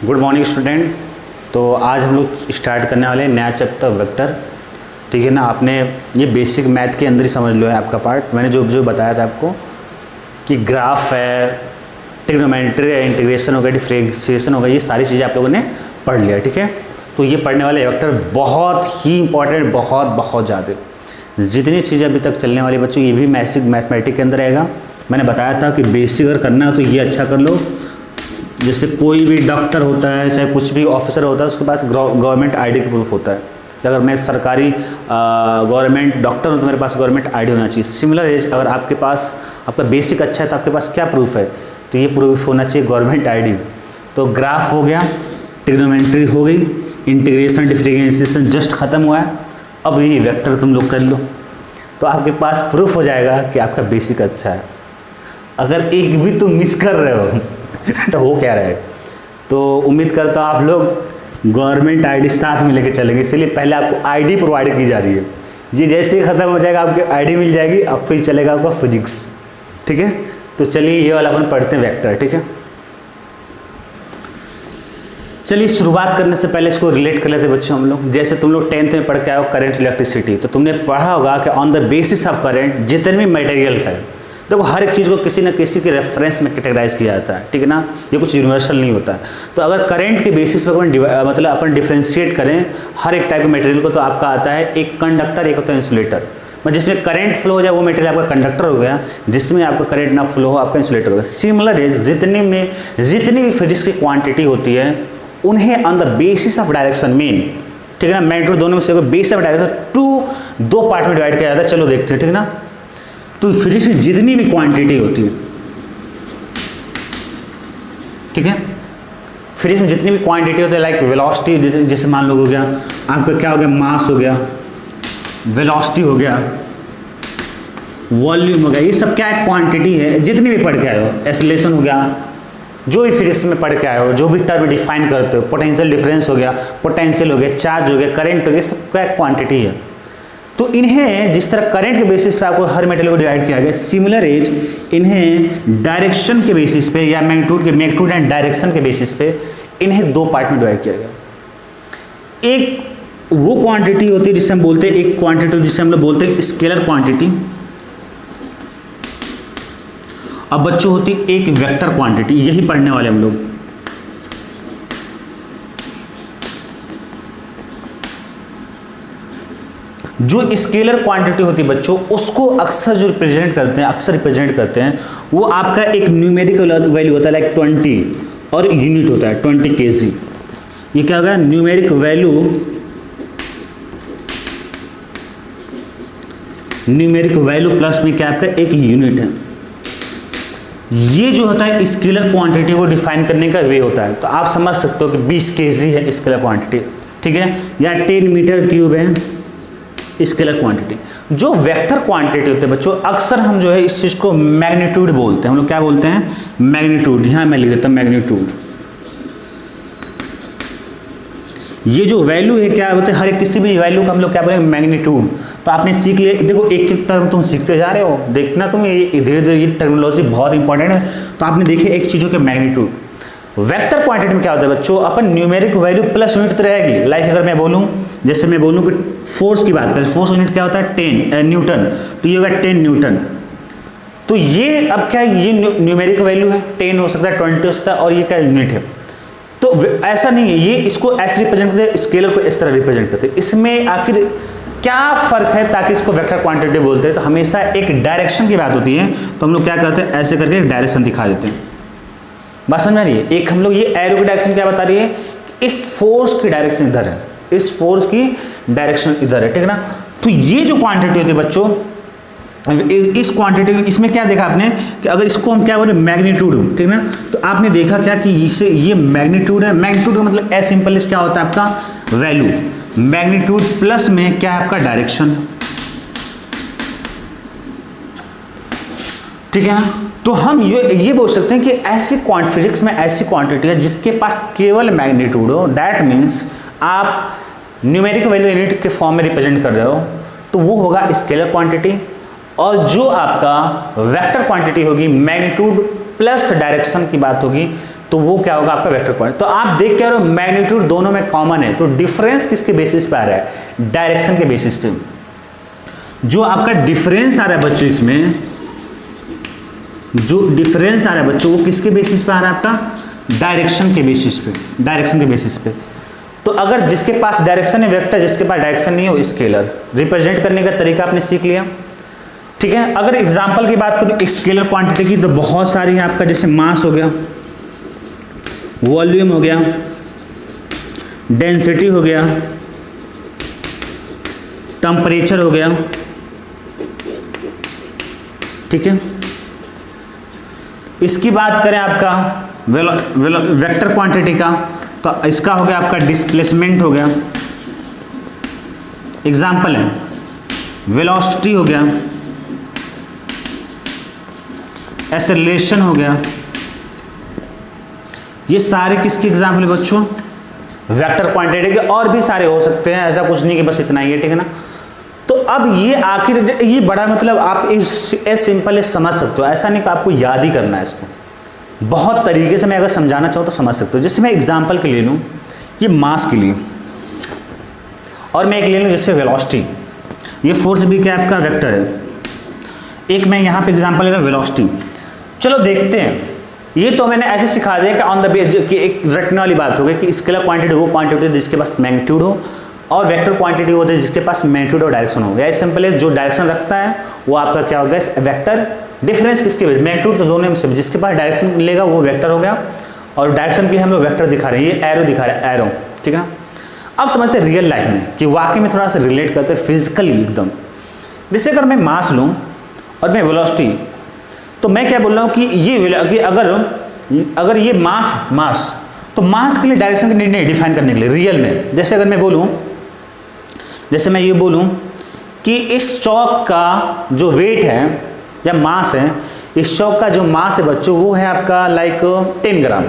Good morning student. तो आज हम लोग स्टार्ट करने वाले हैं नया चैप्टर वेक्टर। ठीक है ना, आपने ये बेसिक मैथ के अंदर ही समझ लो है आपका पार्ट। मैंने जो बताया था आपको कि ग्राफ है, ट्रिग्नोमेट्री है, इंटीग्रेशन होगा, डिफरेंशिएशन होगा, ये सारी चीज़ें आप लोगों ने पढ़ लिया। ठीक है, तो ये पढ़ने वाले वेक्टर बहुत ही इंपॉर्टेंट, बहुत ज़्यादा। जितनी चीज़ें अभी तक चलने वाली बच्चों, ये भी मैथमेटिक्स के अंदर रहेगा। मैंने बताया था कि बेसिक अगर करना है तो ये अच्छा कर लो। जैसे कोई भी डॉक्टर होता है, चाहे कुछ भी ऑफिसर होता है, उसके पास गवर्नमेंट आईडी का प्रूफ होता है। अगर मैं सरकारी गवर्नमेंट डॉक्टर हूँ तो मेरे पास गवर्नमेंट आईडी होना चाहिए। सिमिलर एज अगर आपके पास आपका बेसिक अच्छा है तो आपके पास क्या प्रूफ है, तो ये प्रूफ होना चाहिए गवर्नमेंट आईडी। तो ग्राफ हो गया, ट्रिग्नोमेट्री हो गई, इंटीग्रेशन डिफरेंशिएशन जस्ट खत्म हुआ है। अब ये वेक्टर तुम लोग कर लो तो आपके पास प्रूफ हो जाएगा कि आपका बेसिक अच्छा है। अगर एक भी तुम मिस कर रहे हो तो हो क्या रहा है। तो उम्मीद करता हूँ आप लोग गवर्नमेंट आईडी साथ में लेके चलेंगे, इसलिए पहले आपको आईडी प्रोवाइड की जा रही है। ये जैसे ही ख़त्म हो जाएगा आपकी आईडी मिल जाएगी, अब फिर चलेगा आपका फिजिक्स। ठीक है, तो चलिए ये वाला अपन पढ़ते हैं वेक्टर। ठीक है, चलिए शुरुआत करने से पहले इसको रिलेट कर लेते हैं बच्चों हम लोग। जैसे तुम लोग 10th में पढ़ के आए हो करंट इलेक्ट्रिसिटी, तो तुमने पढ़ा होगा कि on the basis of current जितने भी मटेरियल है, देखो हर एक चीज़ को किसी न किसी के रेफरेंस में कैटेगराइज किया जाता है। ठीक है ना, ये कुछ यूनिवर्सल नहीं होता है। तो अगर करंट के बेसिस पर मतलब अपन डिफ्रेंशिएट करें हर एक टाइप के मटेरियल को, तो आपका आता है एक कंडक्टर, एक होता है इंसुलेटर। मतलब जिसमें करंट फ्लो हो जाए वो मटेरियल आपका कंडक्टर हो गया, जिसमें आपका करंट ना फ्लो हो आपका इंसुलेटर हो गया। सिमिलर है, जितनी भी फिजिक्स की क्वांटिटी होती है उन्हें on the basis of direction main, ठीक है ना, मैग्नीट्यूड दोनों में से बेसिस ऑफ डायरेक्शन दो पार्ट में डिवाइड किया जाता है। चलो देखते हैं। ठीक है ना, तो फिजिक्स में जितनी भी क्वांटिटी होती है, ठीक है, फिजिक्स में जितनी भी क्वांटिटी होती है, लाइक वेलोसिटी, जैसे मान लो हो गया आपका क्या हो गया, मास हो गया, वेलोसिटी हो गया, वॉल्यूम हो गया, ये सब क्या है, क्वांटिटी है। जितनी भी पढ़ के आए हो, एक्सेलरेशन हो गया, जो भी फिजिक्स में पढ़ के आए हो, जो भी टर्म डिफाइन करते हो, पोटेंशियल डिफरेंस हो गया, पोटेंशियल हो गया, चार्ज हो गया, करंट हो गया, सब क्या क्वांटिटी है। तो इन्हें जिस तरह करंट के बेसिस पे आपको हर मेटेरियल को डिवाइड किया गया, सिमिलर एज इन्हें डायरेक्शन के बेसिस पे या मैग्नीट्यूड एंड डायरेक्शन के बेसिस पे इन्हें दो पार्ट में डिवाइड किया गया। एक वो क्वांटिटी होती है जिसे हम बोलते हैं, एक क्वांटिटी जिसे हम लोग बोलते हैं स्केलर क्वांटिटी। अब बच्चों होती एक वेक्टर क्वांटिटी, यही पढ़ने वाले हम लोग। जो स्केलर क्वांटिटी होती है बच्चों, उसको अक्सर जो रिप्रेजेंट करते हैं वो आपका एक न्यूमेरिकल वैल्यू होता है, लाइक 20 और यूनिट होता है 20 kg। ये क्या होगा, न्यूमेरिक वैल्यू प्लस में क्या आपका एक यूनिट है। ये जो होता है स्केलर क्वांटिटी को डिफाइन करने का वे होता है। तो आप समझ सकते हो कि 20 kg है स्केलर क्वांटिटी, ठीक है, या 10 मीटर क्यूब है स्केलर क्वांटिटी। जो वेक्टर क्वांटिटी होते हैं बच्चों, अक्सर हम जो है इस चीज़ को मैग्नीट्यूड बोलते हैं। हम लोग क्या बोलते हैं, मैग्नीट्यूड। यहाँ मैं लिख देता हूँ मैग्नीट्यूड। ये जो वैल्यू है क्या बोलते हैं, हर एक किसी भी वैल्यू का हम लोग क्या बोलेंगे, मैग्नीट्यूड। तो आपने सीख लिया, देखो एक एक टर्म तुम सीखते जा रहे हो, देखना तुम धीरे धीरे, ये टर्मिनोलॉजी बहुत इंपॉर्टेंट है। तो आपने देखे एक चीज़ों के मैग्नीट्यूड। वेक्टर क्वांटिटी में क्या होता है बच्चों, अपन न्यूमेरिक वैल्यू प्लस यूनिट तो रहेगी। लाइक अगर मैं बोलूँ, जैसे मैं बोलूँ कि फोर्स की बात करें, फोर्स यूनिट क्या होता है 10 न्यूटन, तो ये होगा 10 न्यूटन। तो ये अब क्या है, ये न्यूमेरिक वैल्यू है, 10 हो सकता है, 20 हो सकता है, और ये क्या यूनिट है। तो ऐसा नहीं है, ये इसको ऐसे रिप्रेजेंट करते हैं, स्केलर को इस तरह रिप्रेजेंट करते हैं। इसमें आखिर क्या फर्क है ताकि इसको वेक्टर क्वांटिटी बोलते हैं। तो हमेशा एक डायरेक्शन की बात होती है, तो हम लोग क्या करते हैं, ऐसे करके एक डायरेक्शन दिखा देते हैं। बात समझ में आ रही है। एक हम लोग ये एरो की डायरेक्शन क्या बता रही है, इस फोर्स की डायरेक्शन इधर है, इस फोर्स की डायरेक्शन इधर है, ठीक है ना। तो ये जो क्वांटिटी होती है बच्चों, इस क्वांटिटी, इसमें क्या देखा आपने कि अगर इसको हम क्या बोले मैग्नीट्यूड, ठीक है ना, तो आपने देखा क्या कि इसे ये मैग्नीट्यूड है। मैग्नीट्यूड का मतलब एज सिंपल क्या होता है आपका वैल्यू, मैग्नीट्यूड प्लस में क्या है आपका डायरेक्शन, ठीक है ना। तो हम ये बोल सकते हैं कि ऐसी फिजिक्स में ऐसी क्वांटिटी है जिसके पास केवल मैग्नीट्यूड हो, दैट मीन्स आप न्यूमेरिक वैल्यू यूनिट के फॉर्म में रिप्रेजेंट कर रहे हो, तो वो होगा स्केलर क्वांटिटी। और जो आपका वेक्टर क्वांटिटी होगी मैग्नीट्यूड प्लस डायरेक्शन की बात होगी तो वो क्या होगा आपका वेक्टर क्वांटिटी। तो आप देख के रहे हो मैग्नीट्यूड दोनों में कॉमन है, तो डिफरेंस किसके बेसिस पे आ रहा है, डायरेक्शन के बेसिस पे। जो आपका डिफरेंस आ रहा है बच्चों, इसमें जो डिफरेंस आ रहा है बच्चों वो किसके बेसिस पे आ रहा है आपका, डायरेक्शन के बेसिस पे, डायरेक्शन के बेसिस पे। तो अगर जिसके पास डायरेक्शन है वेक्टर, जिसके पास डायरेक्शन नहीं है वो स्केलर। रिप्रेजेंट करने का तरीका आपने सीख लिया, ठीक है। अगर एग्जांपल की बात करूं स्केलर क्वांटिटी की तो बहुत सारी है आपका, जैसे मास हो गया, वॉल्यूम हो गया, डेंसिटी हो गया, टेम्परेचर हो गया, ठीक है। इसकी बात करें आपका वेक्टर क्वांटिटी का तो इसका हो गया आपका डिस्प्लेसमेंट हो गया, एग्जाम्पल है वेलोसिटी हो गया, एक्सेलरेशन हो गया। ये सारे किसके एग्जाम्पल है बच्चों, वेक्टर क्वांटिटी के। और भी सारे हो सकते हैं, ऐसा कुछ नहीं कि बस इतना ही है, ठीक है ना। तो अब ये आखिर ये बड़ा मतलब आप इस सिंपल समझ सकते हो, ऐसा नहीं कि आपको याद ही करना है इसको, बहुत तरीके से मैं अगर समझाना चाहूँ तो समझ सकते हो। जैसे मैं एग्जाम्पल के लिए लूँ ये मास के लिए, और मैं एक ले लूँ जैसे वेलोसिटी, ये फोर्स भी क्या आपका वेक्टर है। एक मैं यहाँ पे एग्जाम्पल ले रहा हूँ वेलोसिटी। चलो देखते हैं, ये तो मैंने ऐसे सिखा दिया कि ऑन द बेस कि एक रटने वाली बात हो गई कि स्केलर क्वांटिटी वो क्वांटिटी जिसके पास मैग्नीट्यूड हो, और वेक्टर क्वांटिटी होती है जिसके पास मैग्नीट्यूड और डायरेक्शन हो। या सिंपल है, जो डायरेक्शन रखता है वो आपका क्या होगा वेक्टर। डिफरेंस किसके बीच, मैग्नीट्यूड तो दोनों में से, जिसके पास डायरेक्शन मिलेगा वो वेक्टर हो गया, और डायरेक्शन के लिए हम लोग वेक्टर दिखा रहे हैं, ये एरो दिखा रहे हैं, एरो, ठीक है। अब समझते हैं रियल लाइफ में कि वाकई में थोड़ा सा रिलेट करते हैं फिजिकली एकदम। जैसे अगर मैं मास लूँ और मैं वेलोसिटी, तो मैं क्या बोल रहा हूँ कि ये अगर ये मास तो मास के लिए डायरेक्शन के निर्णय डिफाइन करने के लिए रियल में, जैसे अगर मैं बोलूँ, जैसे मैं ये बोलूँ कि इस चौक का जो वेट है या मास है, इस चौक का जो मास है बच्चों वो है आपका लाइक 10 ग्राम।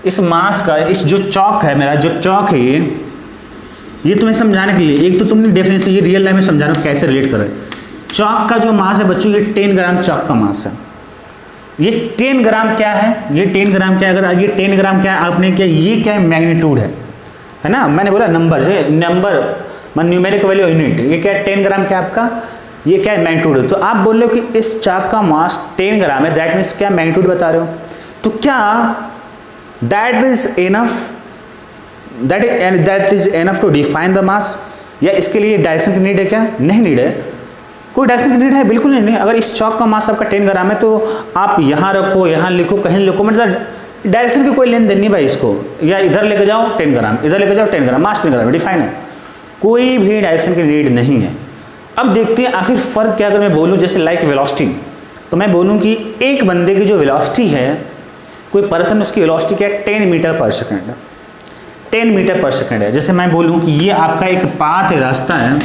इस मास का, इस जो चौक है मेरा, जो चौक है ये तुम्हें समझाने के लिए, एक तो तुमने डेफिनेशन ये रियल लाइफ में समझा रहा हूँ कैसे रिलेट करें। चौक का जो मास है बच्चों ये 10 ग्राम चौक का मास है। ये 10 ग्राम क्या है, ये 10 ग्राम क्या है, अगर ये 10 ग्राम क्या है आपने क्या, ये क्या है मैग्नीट्यूड है ना। मैंने बोला नंबर से, नंबर मान न्यूमेरिक वैल्यू यूनिट, ये क्या है 10 ग्राम क्या आपका, ये क्या है मैग्नीट्यूड है। तो आप बोल रहे हो कि इस चाक का मास 10 ग्राम है, दैट मीन्स क्या मैग्नीट्यूड बता रहे हो। तो क्या that is enough, that is enough to define the mass, या इसके लिए डायरेक्शन की नीड है क्या, नहीं नीड है, कोई डायरेक्शन की नीड है बिल्कुल नहीं। अगर इस चौक का मास आपका 10 ग्राम है तो आप यहाँ रखो, यहाँ लिखो, कहीं लिखो, मतलब डायरेक्शन की कोई लेन देन नहीं भाई इसको, या इधर लेके जाओ 10 ग्राम, इधर लेके जाओ 10 ग्राम, मास 10 ग्राम डिफाइन है, कोई भी डायरेक्शन की नीड नहीं है। अब देखते हैं आखिर फ़र्क क्या। अगर मैं बोलूँ जैसे लाइक वेलोसिटी, तो मैं बोलूँ कि एक बंदे की जो वेलोसिटी है, कोई पर्सन उसकी वेलोसिटी क्या है 10 मीटर पर सेकेंड है, 10 मीटर पर सेकेंड है। जैसे मैं बोलूँ कि ये आपका एक पाथ है, रास्ता है,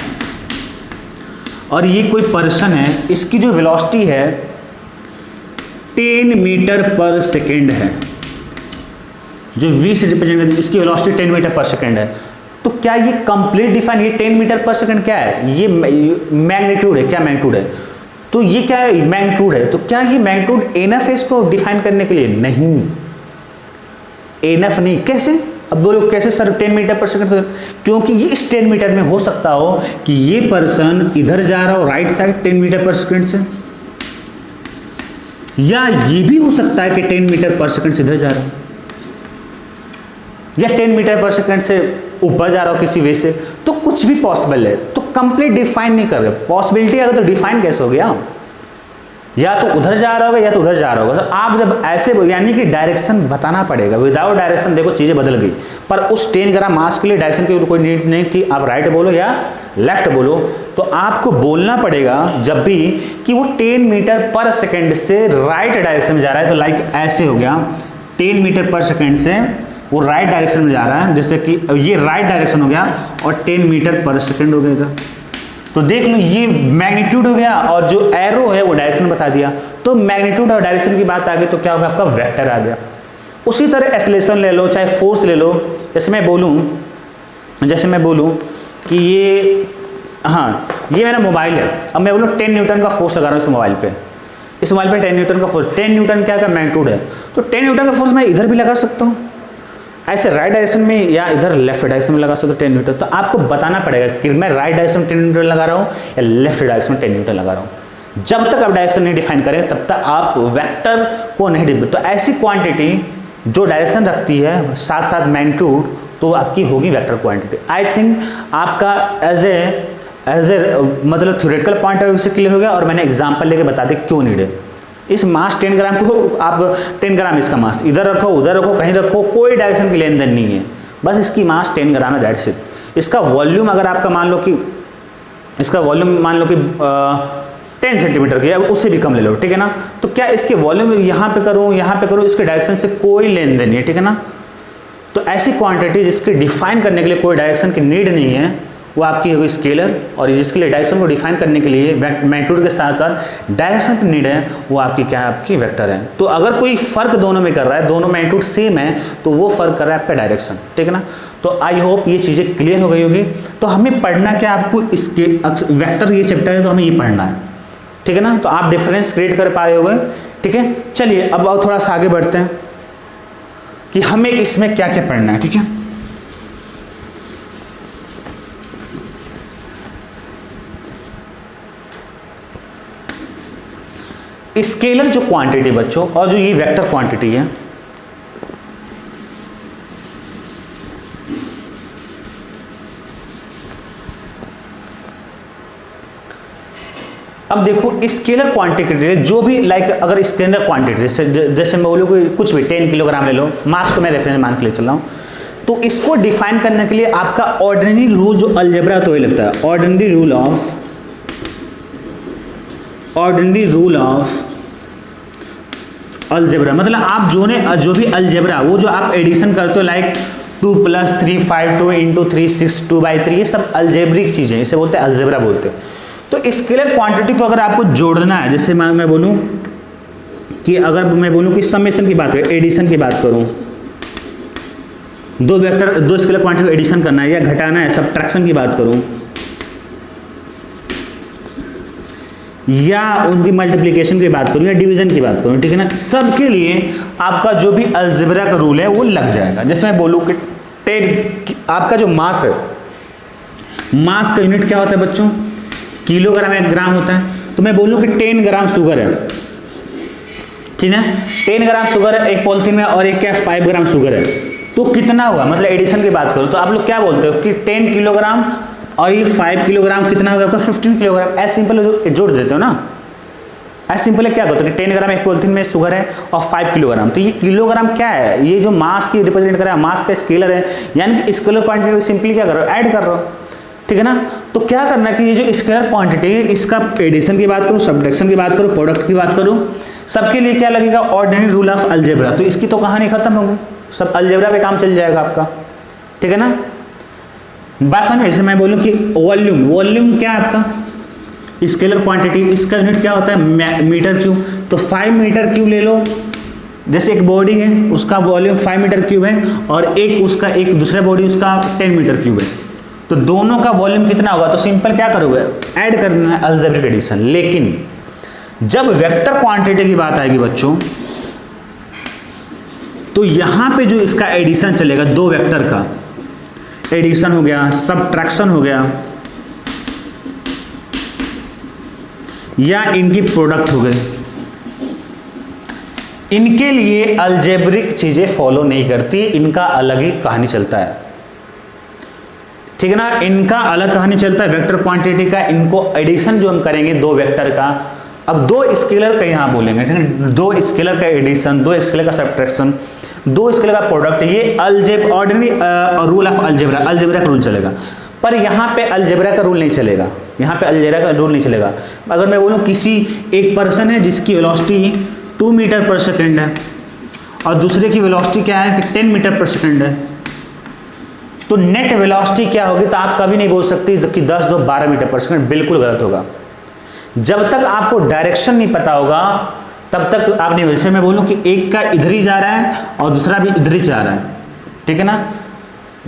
और ये कोई पर्सन है, इसकी जो वेलोसिटी है 10 मीटर पर सेकेंड है, जो v से रिप्रेजेंट करती है, इसकी वेलोसिटी 10 मीटर पर सेकेंड है। तो क्या ये कंप्लीट डिफाइन, ये 10 मीटर पर सेकेंड क्या है, ये मैग्नीट्यूड है, क्या मैग्नीट्यूड है। तो ये क्या है मैग्नीट्यूड है, तो क्या ये मैग्नीट्यूड एनफ है इसको डिफाइन करने के लिए, नहीं एनफ नहीं। कैसे, अब बोलो कैसे सर 10 मीटर पर सेकेंड, क्योंकि ये इस 10 मीटर में हो सकता हो कि ये पर्सन इधर जा रहा हो राइट साइड 10 मीटर पर सेकेंड से, या ये भी हो सकता है कि 10 मीटर पर सेकेंड से इधर जा रहा हो, या 10 मीटर पर सेकेंड से ऊपर जा रहा हो किसी वे से, तो कुछ भी पॉसिबल है। तो कंप्लीट डिफाइन नहीं कर रहे, पॉसिबिलिटी अगर तो डिफाइन कैसे हो गया, या तो उधर जा रहा होगा या तो उधर जा रहा होगा। तो आप जब ऐसे, यानी कि डायरेक्शन बताना पड़ेगा, विदाउट डायरेक्शन देखो चीज़ें बदल गई, पर उस 10 ग्राम मास के लिए डायरेक्शन की कोई नीड नहीं कि आप राइट बोलो या लेफ्ट बोलो। तो आपको बोलना पड़ेगा जब भी कि वो 10 मीटर पर सेकेंड से राइट डायरेक्शन में जा रहा है, तो लाइक ऐसे हो गया 10 मीटर पर सेकेंड से वो राइट डायरेक्शन में जा रहा है, जैसे कि ये राइट डायरेक्शन हो गया और 10 मीटर पर सेकेंड हो गया था। तो देख लो ये मैग्नीट्यूड हो गया, और जो एरो है वो डायरेक्शन बता दिया। तो मैग्नीट्यूड और डायरेक्शन की बात आ गई तो क्या होगा आपका वेक्टर आ गया। उसी तरह एक्सेलरेशन ले लो, चाहे फोर्स ले लो। जैसे मैं बोलूँ कि ये, हाँ ये मेरा मोबाइल है, अब मैं बोलूँ 10 न्यूटन का फोर्स लगा रहा हूँ इस मोबाइल पे, इस मोबाइल पे 10 न्यूटन का फोर्स, 10 न्यूटन क्या का मैग्नीट्यूड है, तो 10 न्यूटन का फोर्स मैं इधर भी लगा सकता हूँ, ऐसे राइट डायरेक्शन में या इधर लेफ्ट डायरेक्शन में लगा सकता हूँ 10 न्यूटन। तो आपको बताना पड़ेगा कि मैं राइट डायरेक्शन में 10 न्यूटन लगा रहा हूँ या लेफ्ट डायरेक्शन में 10 न्यूटन लगा रहा हूँ। जब तक आप डायरेक्शन नहीं डिफाइन करें तब तक आप वेक्टर को नहीं डिफाइन। तो ऐसी क्वांटिटी जो डायरेक्शन रखती है साथ साथ मैग्नीट्यूड, तो आपकी होगी वेक्टर क्वांटिटी। आई थिंक आपका एज ए मतलब थ्योरेटिकल पॉइंट ऑफ व्यू से क्लियर हो गया, और मैंने एग्जांपल लेके बता दें क्यों नीड है। इस मास 10 ग्राम को आप 10 ग्राम इसका मास इधर रखो उधर रखो कहीं रखो, कोई डायरेक्शन की लेन देन नहीं है, बस इसकी मास 10 ग्राम है, दैट्स इट। इसका वॉल्यूम अगर आपका मान लो कि इसका वॉल्यूम मान लो कि 10 सेंटीमीटर की, अब उससे भी कम ले लो, ठीक है ना। तो क्या इसके वॉल्यूम यहाँ पे करूँ यहाँ पे करूँ, इसके डायरेक्शन से कोई लेन देन नहीं है, ठीक है ना। तो ऐसी क्वांटिटी जिसकी डिफाइन करने के लिए कोई डायरेक्शन की नीड नहीं है वो आपकी होगी स्केलर, और जिसके लिए डायरेक्शन को डिफाइन करने के लिए मैग्नीट्यूड के साथ साथ डायरेक्शन की नीड है वो आपकी क्या है, आपकी वेक्टर है। तो अगर कोई फर्क दोनों में कर रहा है, दोनों मैग्नीट्यूड सेम है, तो वो फर्क कर रहा है आपका डायरेक्शन, ठीक है ना। तो आई होप ये चीज़ें क्लियर हो गई होगी। तो हमें पढ़ना क्या, आपको इसके वेक्टर ये चैप्टर है तो हमें ये पढ़ना है, ठीक है ना। तो आप डिफरेंस क्रिएट कर पाए होंगे, ठीक है। चलिए अब और थोड़ा सा आगे बढ़ते हैं कि हमें इसमें क्या क्या पढ़ना है, ठीक है। स्केलर जो क्वांटिटी बच्चों और जो ये वेक्टर क्वांटिटी है, अब देखो स्केलर क्वांटिटी जो भी लाइक अगर स्केलर क्वांटिटी जैसे मैं बोलूँ कि कुछ भी 10 किलोग्राम ले लो, मास को मैं रेफरेंस मान के ले चल रहा हूँ, तो इसको डिफाइन करने के लिए आपका ऑर्डिनरी रूल जो अलजेब्रा तो ये लगता है, ऑर्डिनरी रूल ऑफ अलजेब्रा, मतलब आप जो भी अलजेब्रा वो जो आप एडिशन करते हो लाइक 2 + 3 5 2 × 3 6 2/3, ये सब अलजेब्रिक चीजें, इसे बोलते हैं अलजेब्रा बोलते हैं। तो स्केलर क्वांटिटी को अगर आपको जोड़ना है, जैसे मैं बोलूं कि अगर मैं बोलूं कि समेशन की बात करूं, एडिशन की बात करूं, दो स्केलर क्वांटिटी को एडिशन करना है या घटाना है, सब्ट्रैक्शन की बात करूं या उनकी मल्टीप्लिकेशन की बात करूं या डिवीजन की बात करूं, ठीक है ना, सबके लिए आपका जो भी अलजेब्रा का रूल है वो लग जाएगा। जैसे मैं बोलूं कि 10 आपका जो मास है, मास का यूनिट क्या होता है बच्चों, किलोग्राम 1 ग्राम होता है। तो मैं बोलूं कि 10 ग्राम शुगर है, ठीक है, 10 ग्राम शुगर है एक पॉलिथीन में और एक क्या 5 ग्राम शुगर है, तो कितना हुआ, मतलब एडिशन की बात करूं तो आप लोग क्या बोलते हो कि 10 किलोग्राम और ये 5 किलोग्राम कितना होगा आपका 15 किलोग्राम, ऐसे सिंपल जोड़ देते हो ना, ऐसे सिंपल है। क्या होता है कि 10 ग्राम एक पॉलिथीन में शुगर है और 5 किलोग्राम, तो ये किलोग्राम क्या है, ये जो मास की रिप्रेजेंट कर रहा है, मास का स्केलर है, यानी कि स्केलर क्वांटिटी को सिंपली क्या कर रहे हो, ऐड कर रहे हो, ठीक है ना। तो क्या करना है कि ये जो स्केलर क्वांटिटी है इसका एडिशन की बात करो, सब्ट्रैक्शन की बात करो, प्रोडक्ट की बात करो, सबके लिए क्या लगेगा, ऑर्डिनरी रूल ऑफ अलजेब्रा। तो इसकी तो कहानी खत्म हो गई, सब अलजेब्रा पे काम चल जाएगा आपका, ठीक है ना। बात समझ, जैसे मैं बोलूं कि वॉल्यूम क्या है आपका स्केलर क्वांटिटी, इसका यूनिट क्या होता है मीटर क्यूब, तो 5 मीटर क्यूब ले लो। जैसे एक बॉडी है उसका वॉल्यूम 5 मीटर क्यूब है और एक दूसरा बॉडी उसका 10 मीटर क्यूब है, तो दोनों का वॉल्यूम कितना होगा, तो सिंपल क्या करोगे, ऐड करना है, अलजेब्रिक एडिशन। लेकिन जब वेक्टर क्वांटिटी की बात आएगी बच्चों, तो यहां पे जो इसका एडिशन चलेगा, दो वेक्टर का एडिशन हो गया, सब्ट्रैक्शन हो गया या इनकी प्रोडक्ट हो गए, इनके लिए अलजेब्रिक चीजें फॉलो नहीं करती, इनका अलग ही कहानी चलता है, ठीक है ना, इनका अलग कहानी चलता है वेक्टर क्वांटिटी का। इनको एडिशन जो हम करेंगे दो वेक्टर का, अब दो स्केलर का यहां बोलेंगे, ठीक है, दो स्केलर का एडिशन, दो स्केलर का सब्ट्रैक्शन, दो स्केलर का प्रोडक्ट, ये ऑर्डिनरी रूल ऑफ अलजेब्रा का रूल चलेगा। पर यहाँ पे अलजेब्रा का रूल नहीं चलेगा, यहाँ पे अलजेब्रा का रूल नहीं चलेगा। अगर मैं बोलूँ किसी एक पर्सन है जिसकी वेलोसिटी 2 मीटर पर सेकेंड है और दूसरे की वेलोसिटी क्या है कि 10 मीटर पर सेकेंड है, तो नेट वेलोसिटी क्या होगी, तो आप कभी नहीं बोल सकते कि 10 2 12 मीटर पर सेकेंड, बिल्कुल गलत होगा। जब तक आपको डायरेक्शन नहीं पता होगा तब तक आप नहीं, वैसे मैं बोलूँ कि एक का इधर ही जा रहा है और दूसरा भी इधर ही जा रहा है, ठीक है ना,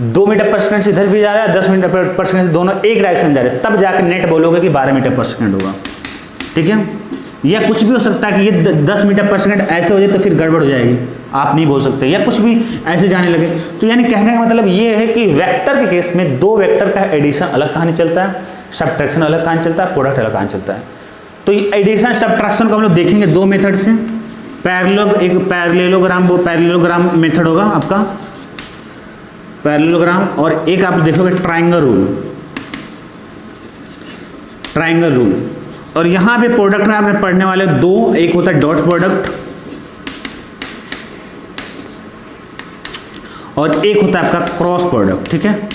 2 मीटर पर सेकेंड से इधर भी जा रहा है, 10 मीटर पर सेकेंड से दोनों एक डायरेक्शन जा रहे हैं, तब जाकर नेट बोलोगे कि 12 मीटर पर सेकेंड होगा, ठीक है। या कुछ भी हो सकता है कि ये 10 मीटर पर सेकंड ऐसे हो जाए तो फिर गड़बड़ हो जाएगी, आप नहीं बोल सकते, या कुछ भी ऐसे जाने लगे। तो यानी कहने का मतलब ये है कि वेक्टर के केस में दो वेक्टर का एडिशन अलग कहानी चलता है, सब्ट्रैक्शन अलग कहानी चलता है, प्रोडक्ट अलग कहानी चलता है। तो एडिशन सब्ट्रैक्शन को हम लोग देखेंगे दो मेथड से, एक पैरेललोग्राम मेथड होगा आपका, पैरेललोग्राम, और एक आप देखोगे ट्राइंगल रूल। और यहाँ पे प्रोडक्ट में आपने पढ़ने वाले दो, एक होता है डॉट प्रोडक्ट और एक होता है आपका क्रॉस प्रोडक्ट। ठीक है,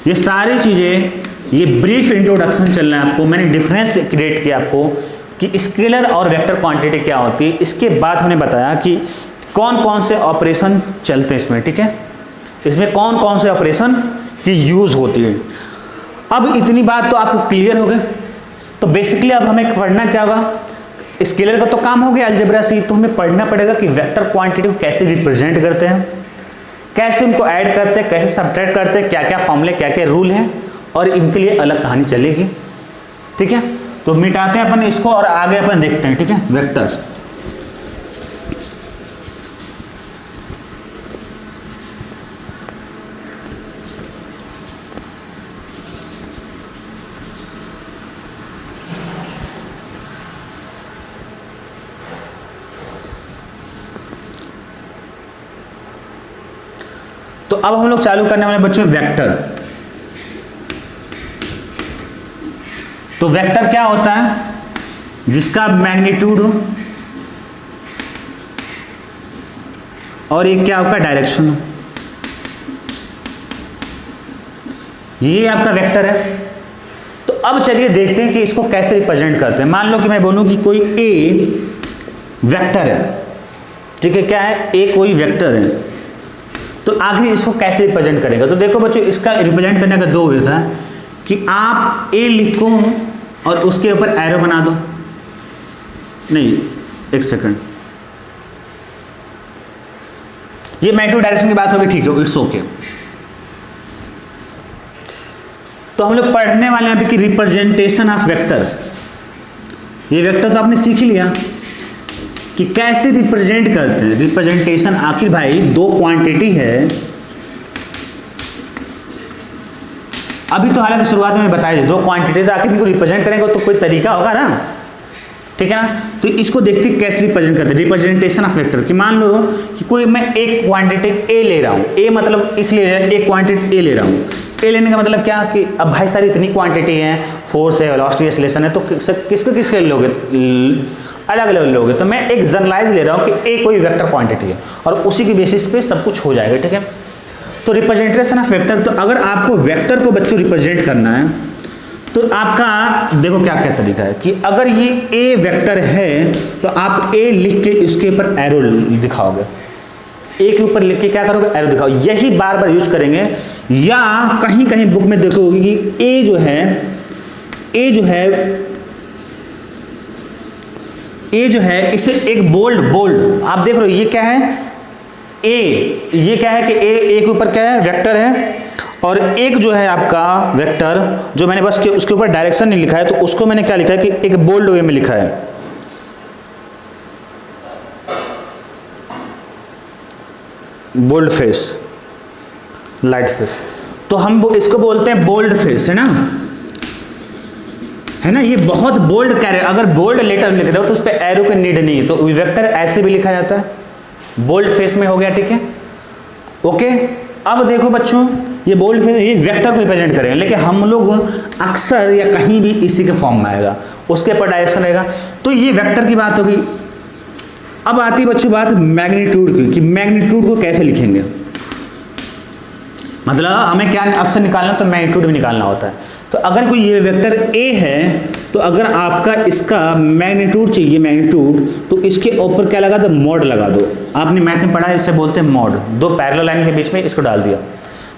ये सारी चीजें, ये ब्रीफ इंट्रोडक्शन चल रहा है आपको, मैंने डिफरेंस क्रिएट किया आपको कि स्केलर और वेक्टर क्वांटिटी क्या होती है। इसके बाद हमने बताया कि कौन कौन से ऑपरेशन चलते हैं इसमें। ठीक है, इसमें कौन कौन से ऑपरेशन की यूज होती है। अब इतनी बात तो आपको क्लियर हो गई। तो बेसिकली अब हमें पढ़ना क्या होगा, स्केलर का तो काम हो गया अलजेब्रा से, तो हमें पढ़ना पड़ेगा कि वेक्टर क्वांटिटी को कैसे रिप्रेजेंट करते हैं, कैसे उनको ऐड करते हैं, कैसे सब्ट्रैक्ट करते हैं, क्या क्या फॉर्मूले, क्या क्या रूल हैं, और इनके लिए अलग कहानी चलेगी। ठीक है, तो मिटाते हैं अपन इसको और आगे अपन देखते हैं। ठीक है, वेक्टर्स। तो अब हम लोग चालू करने वाले बच्चों वेक्टर। तो वेक्टर क्या होता है, जिसका मैग्नीट्यूड हो और एक क्या आपका डायरेक्शन हो, ये आपका वेक्टर है। तो अब चलिए देखते हैं कि इसको कैसे रिप्रेजेंट करते हैं। मान लो कि मैं बोलूं कि कोई ए वेक्टर है, ठीक है, क्या है, ए कोई वेक्टर है, तो आगे इसको कैसे रिप्रेजेंट करेगा। तो देखो बच्चों, इसका रिप्रेजेंट करने का दो वे था कि आप ए लिखो और उसके ऊपर एरो बना दो, नहीं एक सेकंड, ये मैग्नीट्यूड डायरेक्शन की बात होगी, ठीक है, इट्स ओके। तो हम लोग पढ़ने वाले हैं अभी कि रिप्रेजेंटेशन ऑफ वेक्टर। ये वेक्टर तो आपने सीख लिया कि कैसे रिप्रेजेंट करते हैं। रिप्रेजेंटेशन आखिर भाई दो क्वांटिटी है, अभी तो हालांकि शुरुआत में बताया दो क्वांटिटी, तो आखिर इनको रिप्रेजेंट करेंगे तो कोई तरीका होगा ना, ठीक है ना। तो इसको देखते कैसे रिप्रेजेंट करते हैं, रिप्रेजेंटेशन ऑफ वेक्टर। कि मान लो कि कोई मैं एक क्वांटिटी ए ले रहा हूँ, ए मतलब इसलिए एक क्वांटिटी ए ले रहा हूँ, ए लेने का मतलब क्या कि अब भाई सारी इतनी क्वांटिटी है, फोर्स है, वेलोसिटी, एक्सेलरेशन है, तो किसके लोगे, अलग अलग लोगे। तो मैं एक जनरलाइज ले रहा हूँ कि ए कोई वेक्टर क्वांटिटी है और उसी के बेसिस पे सब कुछ हो जाएगा। ठीक है, तो रिप्रेजेंटेशन ऑफ वेक्टर। तो अगर आपको वेक्टर को बच्चों रिप्रेजेंट करना है तो आपका देखो क्या क्या तरीका है कि अगर ये ए वेक्टर है तो आप ए लिख के इसके ऊपर एरो दिखाओगे, ए के ऊपर लिख के क्या करोगे, एरो दिखाओ। यही बार बार यूज करेंगे। या कहीं कहीं बुक में देखोगे कि ए जो है इसे एक बोल्ड आप देख रहे हो, ये क्या है, ए, ये क्या है कि ए के ऊपर क्या है, वेक्टर है, और एक जो है आपका वेक्टर जो मैंने बस उसके ऊपर डायरेक्शन नहीं लिखा है, तो उसको मैंने क्या लिखा है कि एक बोल्ड वे में लिखा है, बोल्ड फेस, लाइट फेस। तो हम इसको बोलते हैं बोल्ड फेस, है ना, ये बहुत बोल्ड कैरेक्टर। अगर बोल्ड लेटर लिख रहे हो तो उस पर एरो की नीड नहीं है, तो वेक्टर ऐसे भी लिखा जाता है, बोल्ड फेस में हो गया। ठीक है, ओके। अब देखो बच्चों, ये बोल्ड फेस ये वेक्टर को रिप्रेजेंट करेंगे, लेकिन हम लोग अक्सर या कहीं भी इसी के फॉर्म में आएगा, उसके ऊपर डायरेक्शन रहेगा। तो ये वेक्टर की बात होगी। अब आती है बच्चों बात मैग्नीट्यूड की, कि मैग्नीट्यूड को कैसे लिखेंगे। मतलब हमें क्या अक्सर निकालना, तो मैग्नीट्यूड भी निकालना होता है। तो अगर कोई ये वेक्टर ए है, तो अगर आपका इसका मैग्नीट्यूड चाहिए, मैग्नीट्यूड, तो इसके ऊपर क्या लगा दो, मॉड लगा दो। आपने मैथ में पढ़ा है, इसे बोलते हैं मॉड, दो पैरेलल लाइन के बीच में इसको डाल दिया,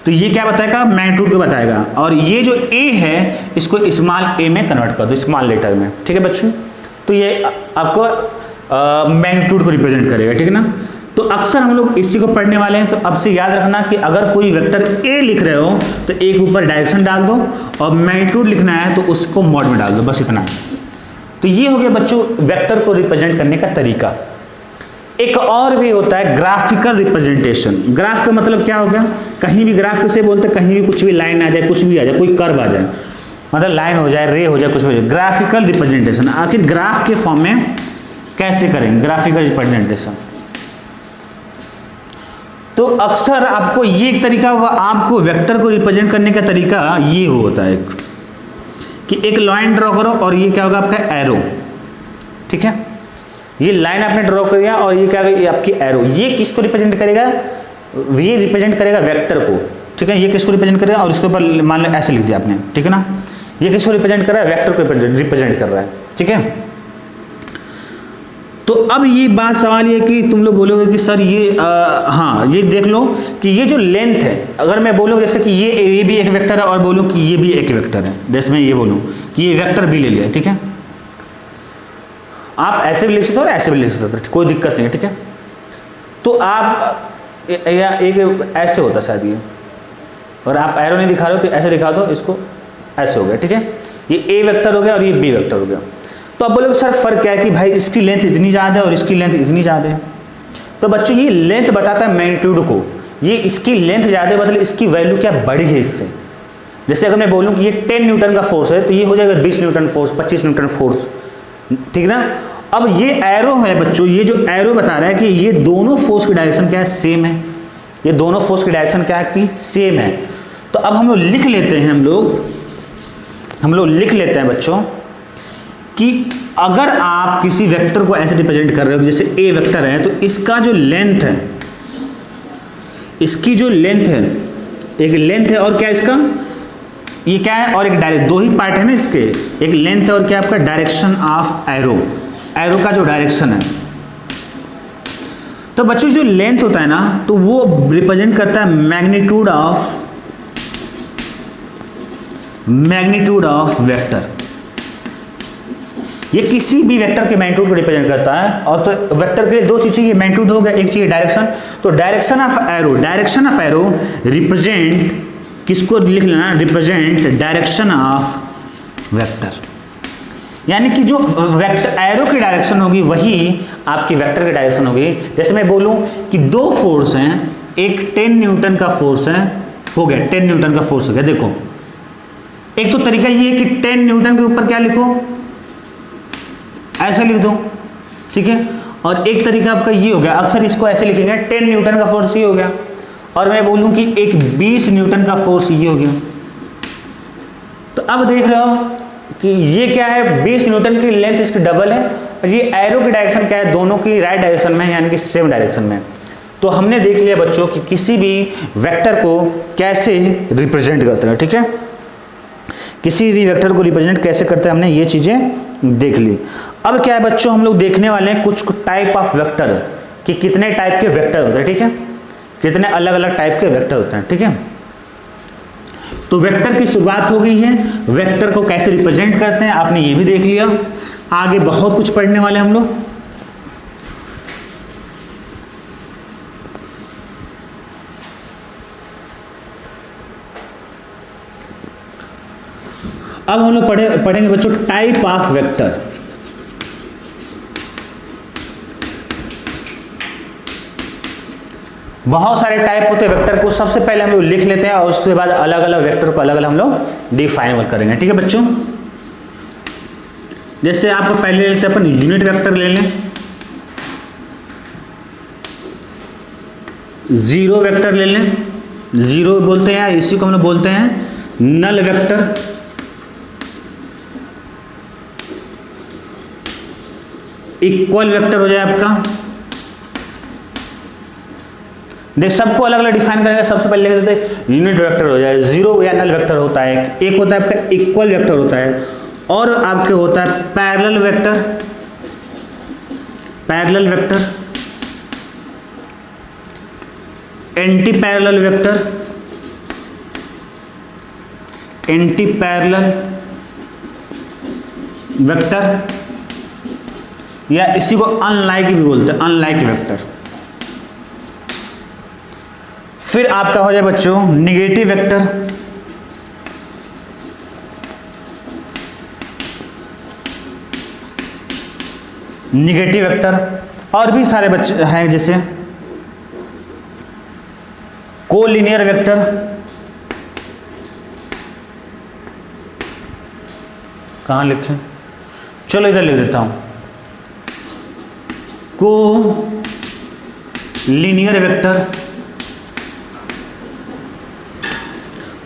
तो ये क्या बताएगा, मैग्नीट्यूड को बताएगा। और ये जो ए है इसको स्मॉल ए में कन्वर्ट कर दो, स्मॉल लेटर में। ठीक है बच्चों, तो ये आपको मैग्नीट्यूड को रिप्रेजेंट करेगा। ठीक है ना। तो अक्सर हम लोग इसी को पढ़ने वाले हैं। तो अब से याद रखना कि अगर कोई वेक्टर ए लिख रहे हो तो एक ऊपर डायरेक्शन डाल दो, और मैग्नीट्यूड लिखना है तो उसको मॉड में डाल दो, बस इतना है। तो ये हो गया बच्चों वेक्टर को रिप्रेजेंट करने का तरीका। एक और भी होता है ग्राफिकल रिप्रेजेंटेशन। ग्राफ का मतलब क्या हो गया, कहीं भी ग्राफ किसे बोलते हैं, कहीं भी कुछ भी लाइन आ जाए, कुछ भी आ जाए, कोई कर्व आ जाए, मतलब लाइन हो जाए, रे हो जाए, कुछ भी हो जाए, ग्राफिकल रिप्रेजेंटेशन। आखिर ग्राफ के फॉर्म में कैसे करेंगे ग्राफिकल रिप्रेजेंटेशन? तो अक्सर आपको ये एक तरीका होगा, आपको वेक्टर को रिप्रेजेंट करने का तरीका ये होता है कि एक लाइन ड्रॉ करो और ये क्या होगा आपका एरो, ठीक है, ये लाइन आपने ड्रॉ कर दिया और ये क्या होगा, ये आपकी एरो, ये किसको रिप्रेजेंट करेगा, ये रिप्रेजेंट करेगा वेक्टर को, ठीक है, ये किसको रिप्रेजेंट करेगा, और इसके ऊपर मान लो ऐसे लिख दिया आपने, ठीक है ना, ये किसको रिप्रेजेंट कर रहा है, वेक्टर को रिप्रेजेंट कर रहा है, ठीक है। तो अब ये बात सवाल ये कि तुम लोग बोलोगे कि सर ये हाँ ये देख लो कि ये जो लेंथ है, अगर मैं बोलूँ जैसे कि ये भी एक वेक्टर है और बोलूँ कि ये भी एक वेक्टर है, जैसे मैं ये बोलूँ कि ये वेक्टर भी ले लिया, ठीक है, आप ऐसे भी लिख सकते हो और ऐसे भी लिख सकते हो, कोई दिक्कत नहीं है, ठीक है। तो आप या एक ऐसे होता शायद ये, और आप एरो नहीं दिखा रहे हो तो ऐसे दिखा दो इसको, ऐसे हो गया, ठीक है, ये ए वेक्टर हो गया और ये बी वेक्टर हो गया। तो आप बोलोगे सर फर्क क्या है कि भाई इसकी लेंथ इतनी ज़्यादा है और इसकी लेंथ इतनी ज़्यादा है। तो बच्चों ये लेंथ बताता है मैग्नीट्यूड को, ये इसकी लेंथ ज़्यादा है मतलब इसकी वैल्यू क्या बड़ी है इससे। जैसे अगर मैं बोलूँ कि ये 10 न्यूटन का फोर्स है तो ये हो जाएगा 20 न्यूटन फोर्स, 25 न्यूटन फोर्स, ठीक ना। अब ये एरो है बच्चों, ये जो एरो बता रहा है कि ये दोनों फोर्स की डायरेक्शन क्या है, सेम है, ये दोनों फोर्स की डायरेक्शन क्या है कि सेम है। तो अब हम लोग लिख लेते हैं, हम लोग लिख लेते हैं बच्चों कि अगर आप किसी वेक्टर को ऐसे रिप्रेजेंट कर रहे हो, जैसे ए वेक्टर है, तो इसका जो लेंथ है, इसकी जो लेंथ है, एक लेंथ है और क्या इसका, ये क्या है, और एक डायरेक्ट, दो ही पार्ट है ना इसके, एक लेंथ है और क्या आपका डायरेक्शन ऑफ एरो, एरो का जो डायरेक्शन है। तो बच्चों जो लेंथ होता है ना, तो वो रिप्रेजेंट करता है मैग्नीट्यूड ऑफ वेक्टर। ये किसी भी वेक्टर के मैग्नीट्यूड को रिप्रेजेंट करता है। और तो वेक्टर के लिए दो चीज चाहिए, मैग्नीट्यूड हो गया, एक चाहिए डायरेक्शन। तो डायरेक्शन ऑफ एरो रिप्रेजेंट किसको लिख लेना, रिप्रेजेंट डायरेक्शन ऑफ वेक्टर। यानी कि जो वेक्टर एरो की डायरेक्शन होगी वही आपकी वेक्टर की डायरेक्शन होगी। जैसे मैं बोलूं कि दो फोर्स हैं, एक 10 न्यूटन का फोर्स है, हो गया 10 न्यूटन का फोर्स हो गया। देखो एक तो तरीका ये है कि 10 न्यूटन के ऊपर क्या लिखो, ऐसे लिख दो, ठीक है। और एक तरीका आपका ये हो गया, अक्सर इसको ऐसे लिखेंगे 10 न्यूटन का फोर्स ये हो गया, और मैं बोलूं कि एक 20 न्यूटन का फोर्स ये हो गया। तो अब देख रहे हो कि ये क्या है, 20 न्यूटन की लेंथ इसकी डबल है, और ये एरो की डायरेक्शन क्या है, दोनों की राइट डायरेक्शन में, यानी कि सेम डायरेक्शन में। तो हमने देख लिया बच्चों कि किसी भी वेक्टर को कैसे रिप्रेजेंट करते हैं, ठीक है, किसी भी वेक्टर को रिप्रेजेंट कैसे करते हैं, हमने ये चीजें देख ली। अब क्या है बच्चों, हम लोग देखने वाले हैं कुछ टाइप ऑफ वेक्टर, कि कितने टाइप के वेक्टर होते हैं, ठीक है, कितने अलग अलग टाइप के वेक्टर होते हैं, ठीक है। तो वेक्टर की शुरुआत हो गई है, वेक्टर को कैसे रिप्रेजेंट करते हैं आपने ये भी देख लिया। आगे बहुत कुछ पढ़ने वाले हम लोग। अब हम लोग पढ़ेंगे बच्चों टाइप ऑफ वेक्टर। बहुत सारे टाइप होते हैं वेक्टर को, सबसे पहले हम लोग लिख लेते हैं और उसके बाद अलग अलग वेक्टर को अलग अलग हम लोग डिफाइन करेंगे, ठीक है बच्चों। जैसे आपको पहले लेते हैं अपन यूनिट वेक्टर ले लें, जीरो वेक्टर ले लें, जीरो बोलते हैं, इसी को हम लोग बोलते हैं नल वेक्टर। इक्वल वेक्टर हो जाए आपका, देख सबको अलग अलग डिफाइन करेंगे। सबसे पहले लिख देते हैं यूनिट वेक्टर हो जाए, जीरो या नल वेक्टर होता है, एक होता है आपका इक्वल वेक्टर होता है, और आपके होता है parallel vector, anti parallel vector, या इसी को अनलाइक भी बोलते हैं, अनलाइक वेक्टर। फिर आपका हो जाए बच्चों निगेटिव वेक्टर, निगेटिव वेक्टर, और भी सारे बच्चे हैं जैसे कोलिनियर वेक्टर, कहाँ लिखें, चलो इधर लिख देता हूं, को linear vector,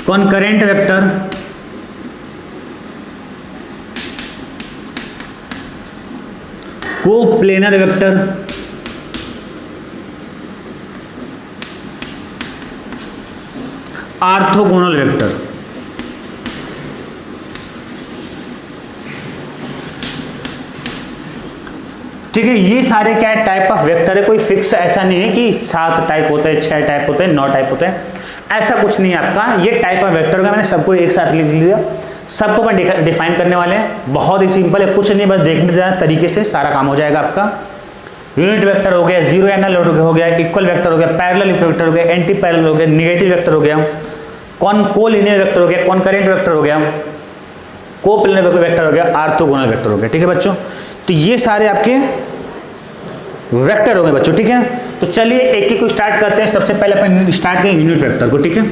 concurrent vector, coplanar vector, orthogonal vector. ठीक है, ये सारे क्या टाइप ऑफ वेक्टर है, कोई फिक्स ऐसा नहीं है कि 7 टाइप होते हैं, 6 टाइप होते हैं, 9 टाइप होते हैं, ऐसा कुछ नहीं है आपका। ये टाइप ऑफ वेक्टर का मैंने सबको एक साथ लिख लिया, सबको मैं डिफाइन करने वाले हैं। बहुत ही सिंपल है, कुछ नहीं, बस देखने जाए तरीके से सारा काम हो जाएगा आपका। यूनिट वेक्टर हो गया, जीरो एंगल हो गया, इक्वल वेक्टर हो गया, पैरेलल वेक्टर हो गया, एंटी पैरेलल हो गया, नेगेटिव वेक्टर हो गया, कोलिनियर वेक्टर हो गया, कॉन्करेंट वेक्टर हो गया, कोप्लेनर वेक्टर हो गया, ऑर्थोगोनल वेक्टर हो गया। ठीक है बच्चों, तो ये सारे आपके वेक्टर हो गए बच्चों। ठीक है, तो चलिए एक एक को स्टार्ट करते हैं। सबसे पहले अपन स्टार्ट करें यूनिट वेक्टर को। ठीक है,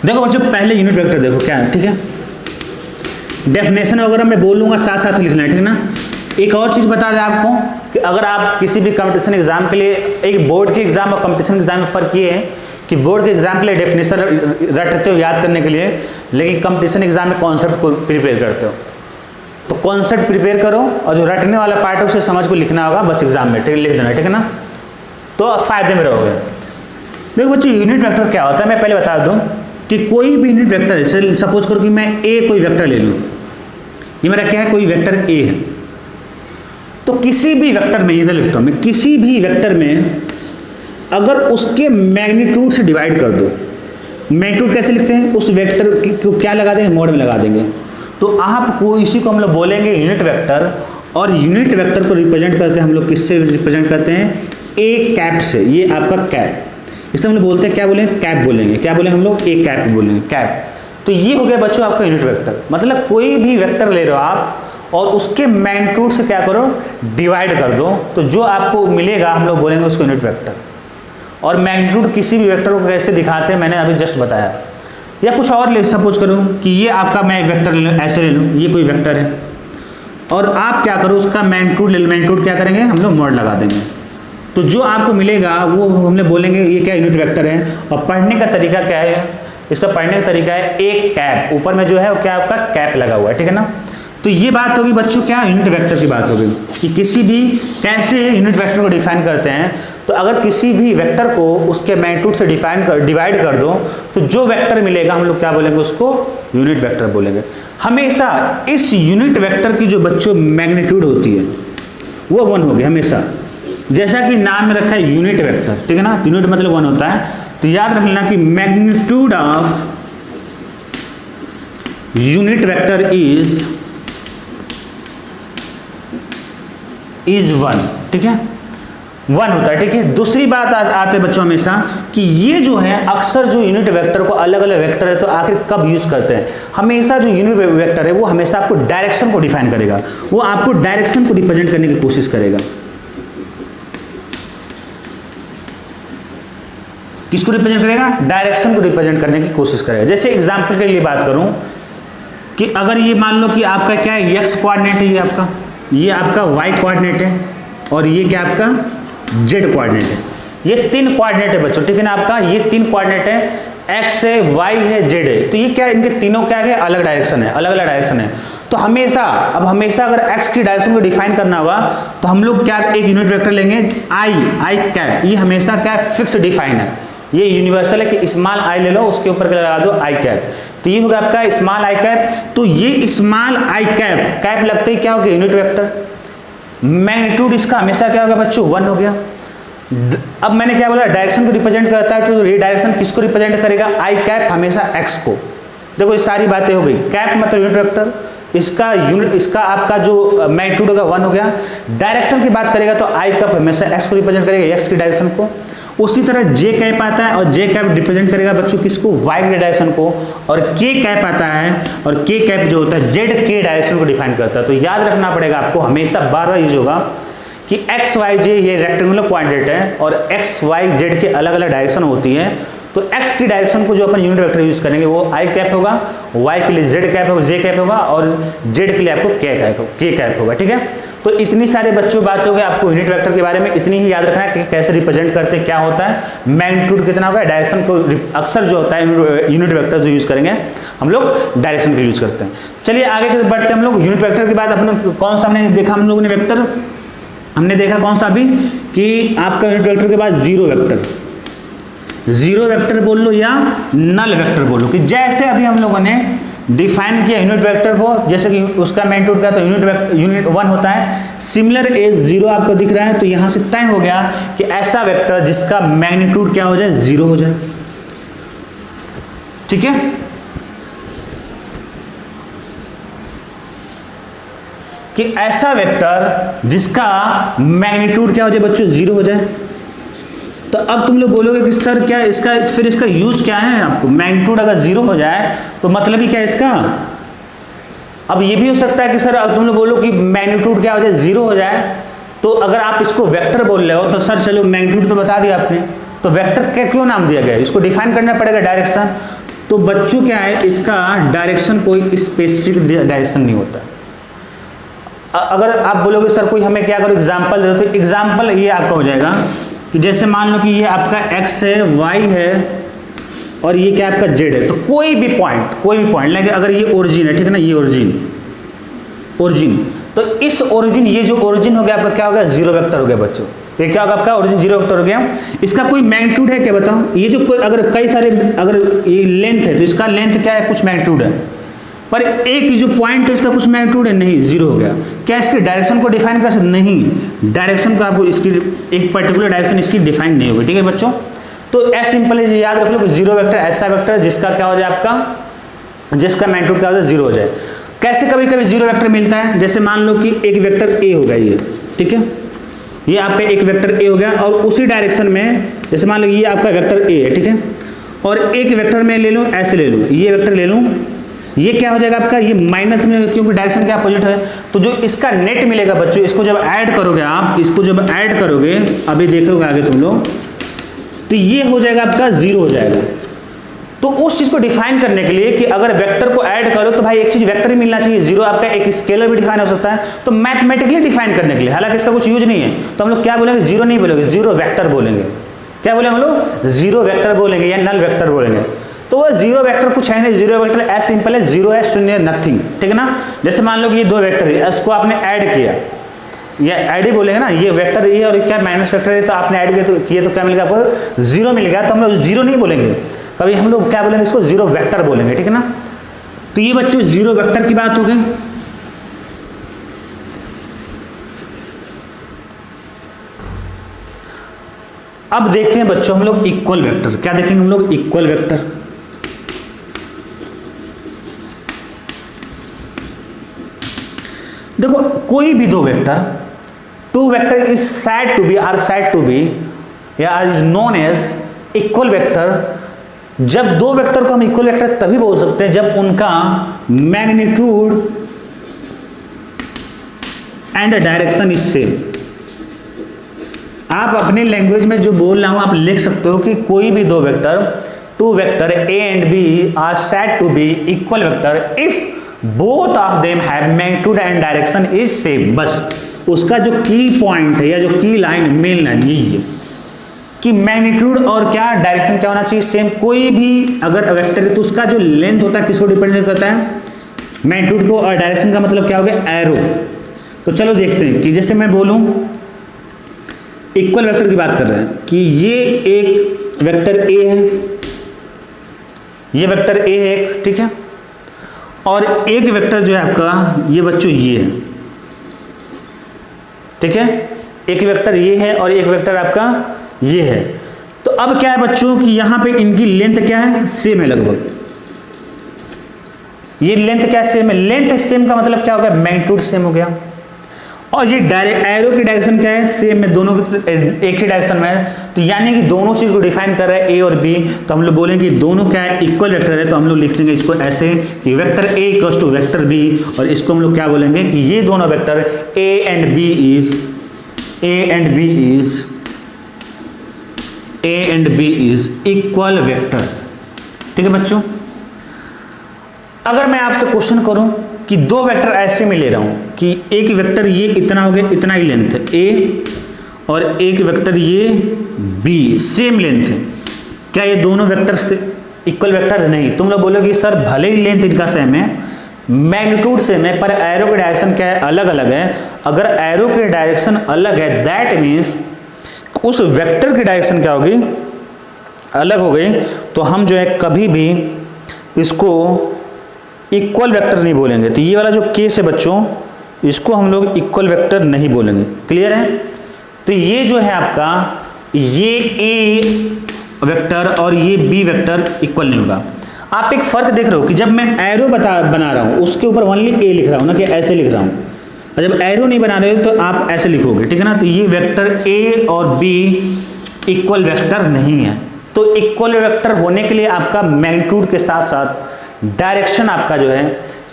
देखो बच्चों, पहले यूनिट वेक्टर देखो क्या है। ठीक है, डेफिनेशन वगैरह मैं बोलूंगा, साथ साथ लिखना है। ठीक है ना। एक और चीज बता दें आपको कि अगर आप किसी भी कंपटीशन एग्जाम के लिए, एक बोर्ड के एग्जाम और कंपटीशन एग्जाम में फर्क ये है कि बोर्ड के एग्जाम के लिए डेफिनेशन रटते हो याद करने के लिए, लेकिन कंपटीशन एग्जाम में कॉन्सेप्ट को प्रिपेयर करते हो। तो कॉन्सेप्ट प्रिपेयर करो और जो रटने वाला पार्ट है उसे समझ को लिखना होगा बस एग्जाम में। ठीक है, लिख देना। ठीक है ना, तो फायदे में रहोगे। देखो बच्चों, यूनिट वेक्टर क्या होता है मैं पहले बता दूं कि कोई भी यूनिट वेक्टर, जैसे सपोज करो कि मैं ए कोई वेक्टर ले लूँ, ये मेरा क्या है, कोई वेक्टर ए है। तो किसी भी वेक्टर में, इधर लिखता हूँ मैं, किसी भी वेक्टर में अगर उसके मैग्नीट्यूड से डिवाइड कर दो, मैग्नीट्यूड कैसे लिखते हैं, उस वेक्टर को क्या लगा देंगे, मोड में लगा देंगे। तो आपको इसी को हम लोग बोलेंगे यूनिट वेक्टर। और यूनिट वेक्टर को रिप्रेजेंट करते हैं हम लोग किससे रिप्रेजेंट करते हैं, ए कैप से। ये आपका कैप, इसे हम लोग बोलते हैं क्या बोलेंगे, कैप बोलेंगे। क्या बोलेंगे हम लोग, ए कैप बोलेंगे, कैप। तो ये हो गया बच्चों आपका यूनिट वेक्टर। मतलब कोई भी वेक्टर ले रहे हो आप और उसके मैग्नीट्यूड से क्या करो, डिवाइड कर दो, तो जो आपको मिलेगा हम लोग बोलेंगे उसको यूनिट वेक्टर। और मैग्नीट्यूड किसी भी वेक्टर को कैसे दिखाते हैं मैंने अभी जस्ट बताया। या कुछ और ले, सपोज करूं कि ये आपका मैं वेक्टर ऐसे ले लूं, ये कोई वेक्टर है और आप क्या करो, उसका मैग्नीट्यूड क्या करेंगे हम लोग, मोड लगा देंगे। तो जो आपको मिलेगा वो हम लोग बोलेंगे ये क्या यूनिट वेक्टर है। और पढ़ने का तरीका क्या है, इसका पढ़ने का तरीका है एक कैप, ऊपर में जो है वो क्या आपका कैप लगा हुआ है। ठीक है ना। तो ये बात होगी बच्चों क्या, यूनिट वेक्टर की बात होगी कि किसी भी कैसे यूनिट वेक्टर को डिफाइन करते हैं। तो अगर किसी भी वेक्टर को उसके मैग्नीट्यूड से डिवाइड कर दो तो जो वेक्टर मिलेगा हम लोग क्या बोलेंगे, उसको यूनिट वेक्टर बोलेंगे। हमेशा इस यूनिट वेक्टर की जो बच्चों मैग्नीट्यूड होती है वो 1 होगी हमेशा, जैसा कि नाम में रखा है यूनिट वेक्टर। ठीक है ना, यूनिट मतलब 1 होता है। तो याद रख लेना कि magnitude of unit vector is 1। ठीक है, 1 होता है। ठीक है, दूसरी बात आते हैं बच्चों हमेशा कि ये जो है अक्सर जो यूनिट वेक्टर को, अलग अलग वेक्टर है तो आखिर कब यूज करते हैं, हमेशा जो यूनिट वेक्टर है वो हमेशा आपको डायरेक्शन को डिफाइन करेगा, वो आपको डायरेक्शन को रिप्रेजेंट करने की कोशिश करेगा। किसको रिप्रेजेंट करेगा, डायरेक्शन को रिप्रेजेंट करने की कोशिश करेगा। जैसे एग्जाम्पल के लिए बात करूं कि अगर ये मान लो कि आपका क्या है, एक्स कोऑर्डिनेट है, ये आपका वाई कोऑर्डिनेट है और ये क्या आपका जेड कोऑर्डिनेट है। ये 3 कोऑर्डिनेट है बच्चों। ठीक है ना, आपका ये 3 कोऑर्डिनेट है, एक्स है, वाई है, जेड है। तो ये क्या है, इनके तीनों क्या है, अलग डायरेक्शन है, अलग अलग डायरेक्शन है। तो हमेशा अगर एक्स की डायरेक्शन को डिफाइन करना होगा तो हम लोग क्या एक यूनिट वेक्टर लेंगे आई कैप। ये हमेशा क्या फिक्स डिफाइन है, ये यूनिवर्सल है कि स्मॉल आई ले लो, उसके ऊपर क्या लगा दो, आई कैप। तो ये होगा आपका स्मॉल आई कैप। तो ये स्मॉल आई कैप लगते ही क्या हो गया, यूनिट वेक्टर। मैग्नीट्यूड इसका हमेशा क्या होगा बच्चों, 1 हो गया। अब मैंने क्या बोला, डायरेक्शन को रिप्रेजेंट करता है, तो ये डायरेक्शन किसको रिप्रेजेंट करेगा, आई कैप हमेशा एक्स को। देखो ये सारी बातें हो गई। कैप मतलब यूनिट वेक्टर, इसका आपका जो मैग्नीट्यूड होगा 1 हो गया। डायरेक्शन की बात करेगा तो आई कैप हमेशा एक्स को रिप्रेजेंट करेगा, एक्स की डायरेक्शन को। उसी तरह जे कैप आता है और जे कैप रिप्रेजेंट करेगा बच्चों किसको, वाई के डायरेक्शन को, और के कैप आता है और के कैप जो होता है जेड के डायरेक्शन को डिफाइन करता है। तो याद रखना पड़ेगा आपको, हमेशा बार बार यूज होगा कि एक्स वाई जे ये रेक्टेंगुलर कोऑर्डिनेट है और एक्स वाई जेड के अलग अलग डायरेक्शन होती है। तो एक्स की डायरेक्शन को जो अपन यूनिट वेक्टर यूज करेंगे वो आई कैप होगा, वाई के लिए जेड कैप होगा, जे कैप होगा, और जेड के लिए आपको के कैप होगा। ठीक है, तो इतनी सारे बच्चों बात हो गई, आपको यूनिट वेक्टर के बारे में इतनी ही याद रखना है कि कैसे रिप्रेजेंट करते हैं, क्या होता है, मैग्नीट्यूड कितना होगा, डायरेक्शन को अक्सर जो होता है यूनिट वेक्टर जो यूज करेंगे हम लोग डायरेक्शन के यूज करते हैं। चलिए आगे बढ़ते हैं हम लोग। यूनिट वेक्टर के बाद अपने कौन सा हमने देखा, हम लोगों ने वेक्टर हमने देखा कौन सा अभी, कि आपका यूनिट वेक्टर के बाद जीरो वेक्टर, जीरो वेक्टर बोल लो या नल वेक्टर बोलो, कि जैसे अभी हम लोगों ने डिफाइन किया यूनिट वेक्टर को, जैसे कि उसका मैग्नीट्यूड का तो यूनिट 1 होता है, सिमिलर एज जीरो आपको दिख रहा है, तो यहां से तय हो गया कि ऐसा वेक्टर जिसका मैग्नीट्यूड क्या हो जाए, जीरो हो जाए। ठीक है, कि ऐसा वेक्टर जिसका मैग्नीट्यूड क्या हो जाए बच्चों, जीरो हो जाए। तो अब तुम लोग बोलोगे कि सर क्या इसका फिर इसका यूज क्या है, आपको मैग्नीट्यूड अगर जीरो हो जाए तो मतलब ही क्या है इसका। अब ये भी हो सकता है कि सर तुम लोग बोलो कि मैग्नीट्यूड क्या हो जाए, जीरो हो जाए, तो अगर आप इसको वेक्टर बोल रहे हो तो सर चलो मैग्नीट्यूड तो बता दिया आपने, तो वेक्टर क्या क्यों नाम दिया गया, इसको डिफाइन करना पड़ेगा डायरेक्शन। तो बच्चों क्या है, इसका डायरेक्शन कोई स्पेसिफिक डायरेक्शन नहीं होता। अगर आप बोलोगे सर कोई हमें क्या करो एग्जाम्पल दे दो, तो एग्जाम्पल ये आपका हो जाएगा कि जैसे मान लो कि ये आपका x है, y है और ये क्या आपका z है, तो कोई भी पॉइंट लाइक अगर ये ओरिजिन है, ठीक है ना, ये ओरिजिन, तो इस ओरिजिन, ये जो ओरिजिन हो गया आपका क्या हो गया, जीरो वेक्टर हो गया बच्चों। ये क्या होगा आपका ओरिजिन, जीरो वेक्टर हो गया। इसका कोई मैग्नीट्यूड है क्या बताओ, ये जो कोई अगर कई सारे अगर ये लेंथ है तो इसका लेंथ क्या है, कुछ मैग्नीट्यूड है, पर एक जो पॉइंट है इसका कुछ मैग्नीट्यूड है नहीं, जीरो हो गया। क्या इसकी डायरेक्शन को डिफाइन कर सकते, नहीं, डायरेक्शन का आपको इसकी एक पर्टिकुलर डायरेक्शन इसकी डिफाइन नहीं होगी। ठीक है बच्चों, तो एज सिंपल है, याद रख लो कि जीरो वेक्टर ऐसा वेक्टर जिसका क्या हो जाए आपका, जिसका मैग्नीट्यूड क्या हो जाए, जीरो हो जाए। कैसे कभी कभी जीरो वेक्टर मिलता है, जैसे मान लो कि एक वेक्टर ए हो गया ये, ठीक है, ये आपका एक वेक्टर ए हो गया और उसी डायरेक्शन में जैसे मान लो ये आपका वेक्टर ए है, ठीक है, और एक वेक्टर में ले लूँ, ऐसे ले लूँ, ये वेक्टर ले लूँ, ये क्या हो जाएगा आपका, ये माइनस में, क्योंकि डायरेक्शन क्या अपोजिट है, तो जो इसका नेट मिलेगा बच्चों, इसको जब ऐड करोगे आप, इसको जब ऐड करोगे, अभी देखोगे आगे तुम लोग, तो ये हो जाएगा आपका जीरो हो जाएगा। तो उस चीज को डिफाइन करने के लिए कि अगर वेक्टर को ऐड करो तो भाई एक चीज वेक्टर ही मिलना चाहिए, जीरो आपका एक स्केलर भी डिफाइन हो सकता है, तो मैथमेटिकली डिफाइन करने के लिए, हालांकि इसका कुछ यूज नहीं है, तो हम लोग क्या बोलेंगे, जीरो नहीं बोलेंगे, जीरो वेक्टर बोलेंगे। क्या बोलेंगे हम लोग, जीरो वेक्टर बोलेंगे या नल वेक्टर बोलेंगे। तो वो जीरो वेक्टर कुछ है नहीं, जीरो वेक्टर एज सिंपल है, जीरो है, शून्य, नथिंग। ठीक है ना, जैसे मान लो कि ये दो वेक्टर है, इसको आपने ऐड किया, ये ऐड ही बोलेंगे ना, ये वेक्टर ये और क्या माइनस वेक्टर है, तो आपने ऐड किया तो क्या मिलेगा आपको, जीरो मिल गया। तो हम लोग जीरो नहीं बोलेंगे, कभी हम लोग क्या बोलेंगे, इसको जीरो वेक्टर बोलेंगे। ठीक है ना, तो ये बच्चों जीरो वेक्टर की बात हो गई। अब देखते हैं बच्चों हम लोग इक्वल वेक्टर, क्या देखेंगे हम लोग, इक्वल वेक्टर। देखो कोई भी दो vector, two vector is said to be are said to be या is known as equal vector. जब दो वेक्टर को हम इक्वल वेक्टर तभी बोल सकते हैं जब उनका magnitude and direction is same. आप अपने लैंग्वेज में जो बोल रहा हूं आप लिख सकते हो कि कोई भी दो vector, two vector A and B are said to be equal vector if both of them have magnitude and direction is same. बस उसका जो की पॉइंट है या जो की लाइन, मेन लाइन यही है कि मैग्नीट्यूड और क्या डायरेक्शन क्या होना चाहिए, सेम। कोई भी अगर वेक्टर है तो उसका जो लेंथ होता है किसको डिपेंड करता है, मैग्नीट्यूड को, और डायरेक्शन का मतलब क्या हो गया, एरो। तो चलो देखते हैं कि जैसे मैं बोलूं इक्वल वेक्टर की बात कर रहे हैं कि ये एक वेक्टर ए है, ये वेक्टर ए है एक, ठीक है, और एक वेक्टर जो है आपका ये बच्चों ये है, ठीक है, एक वेक्टर ये है और एक वेक्टर आपका ये है। तो अब क्या है बच्चों कि यहां पे इनकी लेंथ क्या है, सेम है लगभग, ये लेंथ क्या सेम है, लेंथ सेम का मतलब क्या हो गया, मैग्नीट्यूड सेम हो गया। और ये डायरेक्ट एरो की डायरेक्शन क्या है, सेम में, दोनों एक ही डायरेक्शन में है, तो यानी कि दोनों चीज को डिफाइन कर रहा है ए और बी, तो हम लोग बोलेंगे कि दोनों क्या है, इक्वल वेक्टर है, तो हम लोग लिख देंगे इसको ऐसे कि vector A equals to vector B, और इसको हम लोग क्या बोलेंगे कि ये दोनों vector A and B is equal vector. ठीक है बच्चों, अगर मैं आपसे क्वेश्चन करूं कि दो वेक्टर ऐसे में ले रहा हूं कि एक वेक्टर ये इतना हो गया, इतना ही लेंथ है ए, और एक वेक्टर ये बी, सेम लेंथ है, क्या ये दोनों वेक्टर से इक्वल वेक्टर? नहीं। तुम लोग बोलोगे सर भले ही लेंथ इनका सेम है, मैग्नीट्यूड सेम है, पर एरो की डायरेक्शन क्या है, अलग अलग है। अगर एरो की डायरेक्शन अलग है, दैट मीन्स उस वेक्टर की डायरेक्शन क्या होगी, अलग हो गई, तो हम जो है कभी भी इसको इक्वल वेक्टर नहीं बोलेंगे। तो ये वाला जो केस है बच्चों, इसको हम लोग इक्वल वेक्टर नहीं बोलेंगे। क्लियर है? तो ये जो है आपका, ये ए वेक्टर और ये बी वेक्टर इक्वल नहीं होगा। आप एक फर्क देख रहे हो कि जब मैं एरो बना रहा हूं उसके ऊपर ओनली ए लिख रहा हूं ना, कि ऐसे लिख रहा हूं, और जब एरो नहीं बना रहे हो तो आप ऐसे लिखोगे। ठीक है ना? तो ये वेक्टर ए और बी इक्वल वेक्टर नहीं है। तो इक्वल वेक्टर होने के लिए आपका मैग्नीट्यूड के साथ साथ डायरेक्शन आपका जो है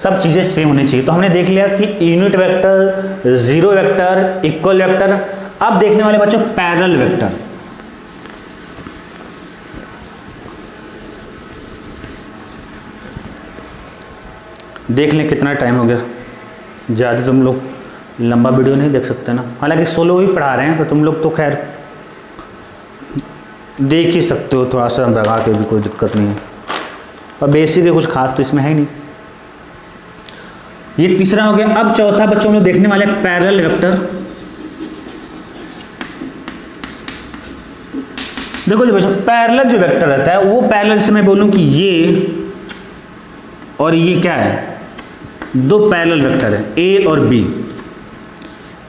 सब चीजें सेम होनी चाहिए। तो हमने देख लिया कि unit vector, zero vector, equal vector. अब देखने वाले बच्चों पैरेलल वेक्टर। देख लें कितना टाइम हो गया, ज़्यादा तुम लोग लंबा वीडियो नहीं देख सकते ना, हालांकि सोलो ही पढ़ा रहे हैं तो तुम लोग तो खैर देख ही सकते हो, थोड़ा सा भगा के भी कोई दिक्कत नहीं है, और बेसिक है, कुछ खास तो इसमें है ही नहीं। ये तीसरा हो गया। अब चौथा बच्चों हम लोग देखने वाले पैरेलल वेक्टर। देखो जी बच्चों, पैरेलल जो वेक्टर रहता है वो पैरेलल से मैं बोलूं कि ये और ये क्या है, दो पैरेलल वेक्टर है, ए और बी।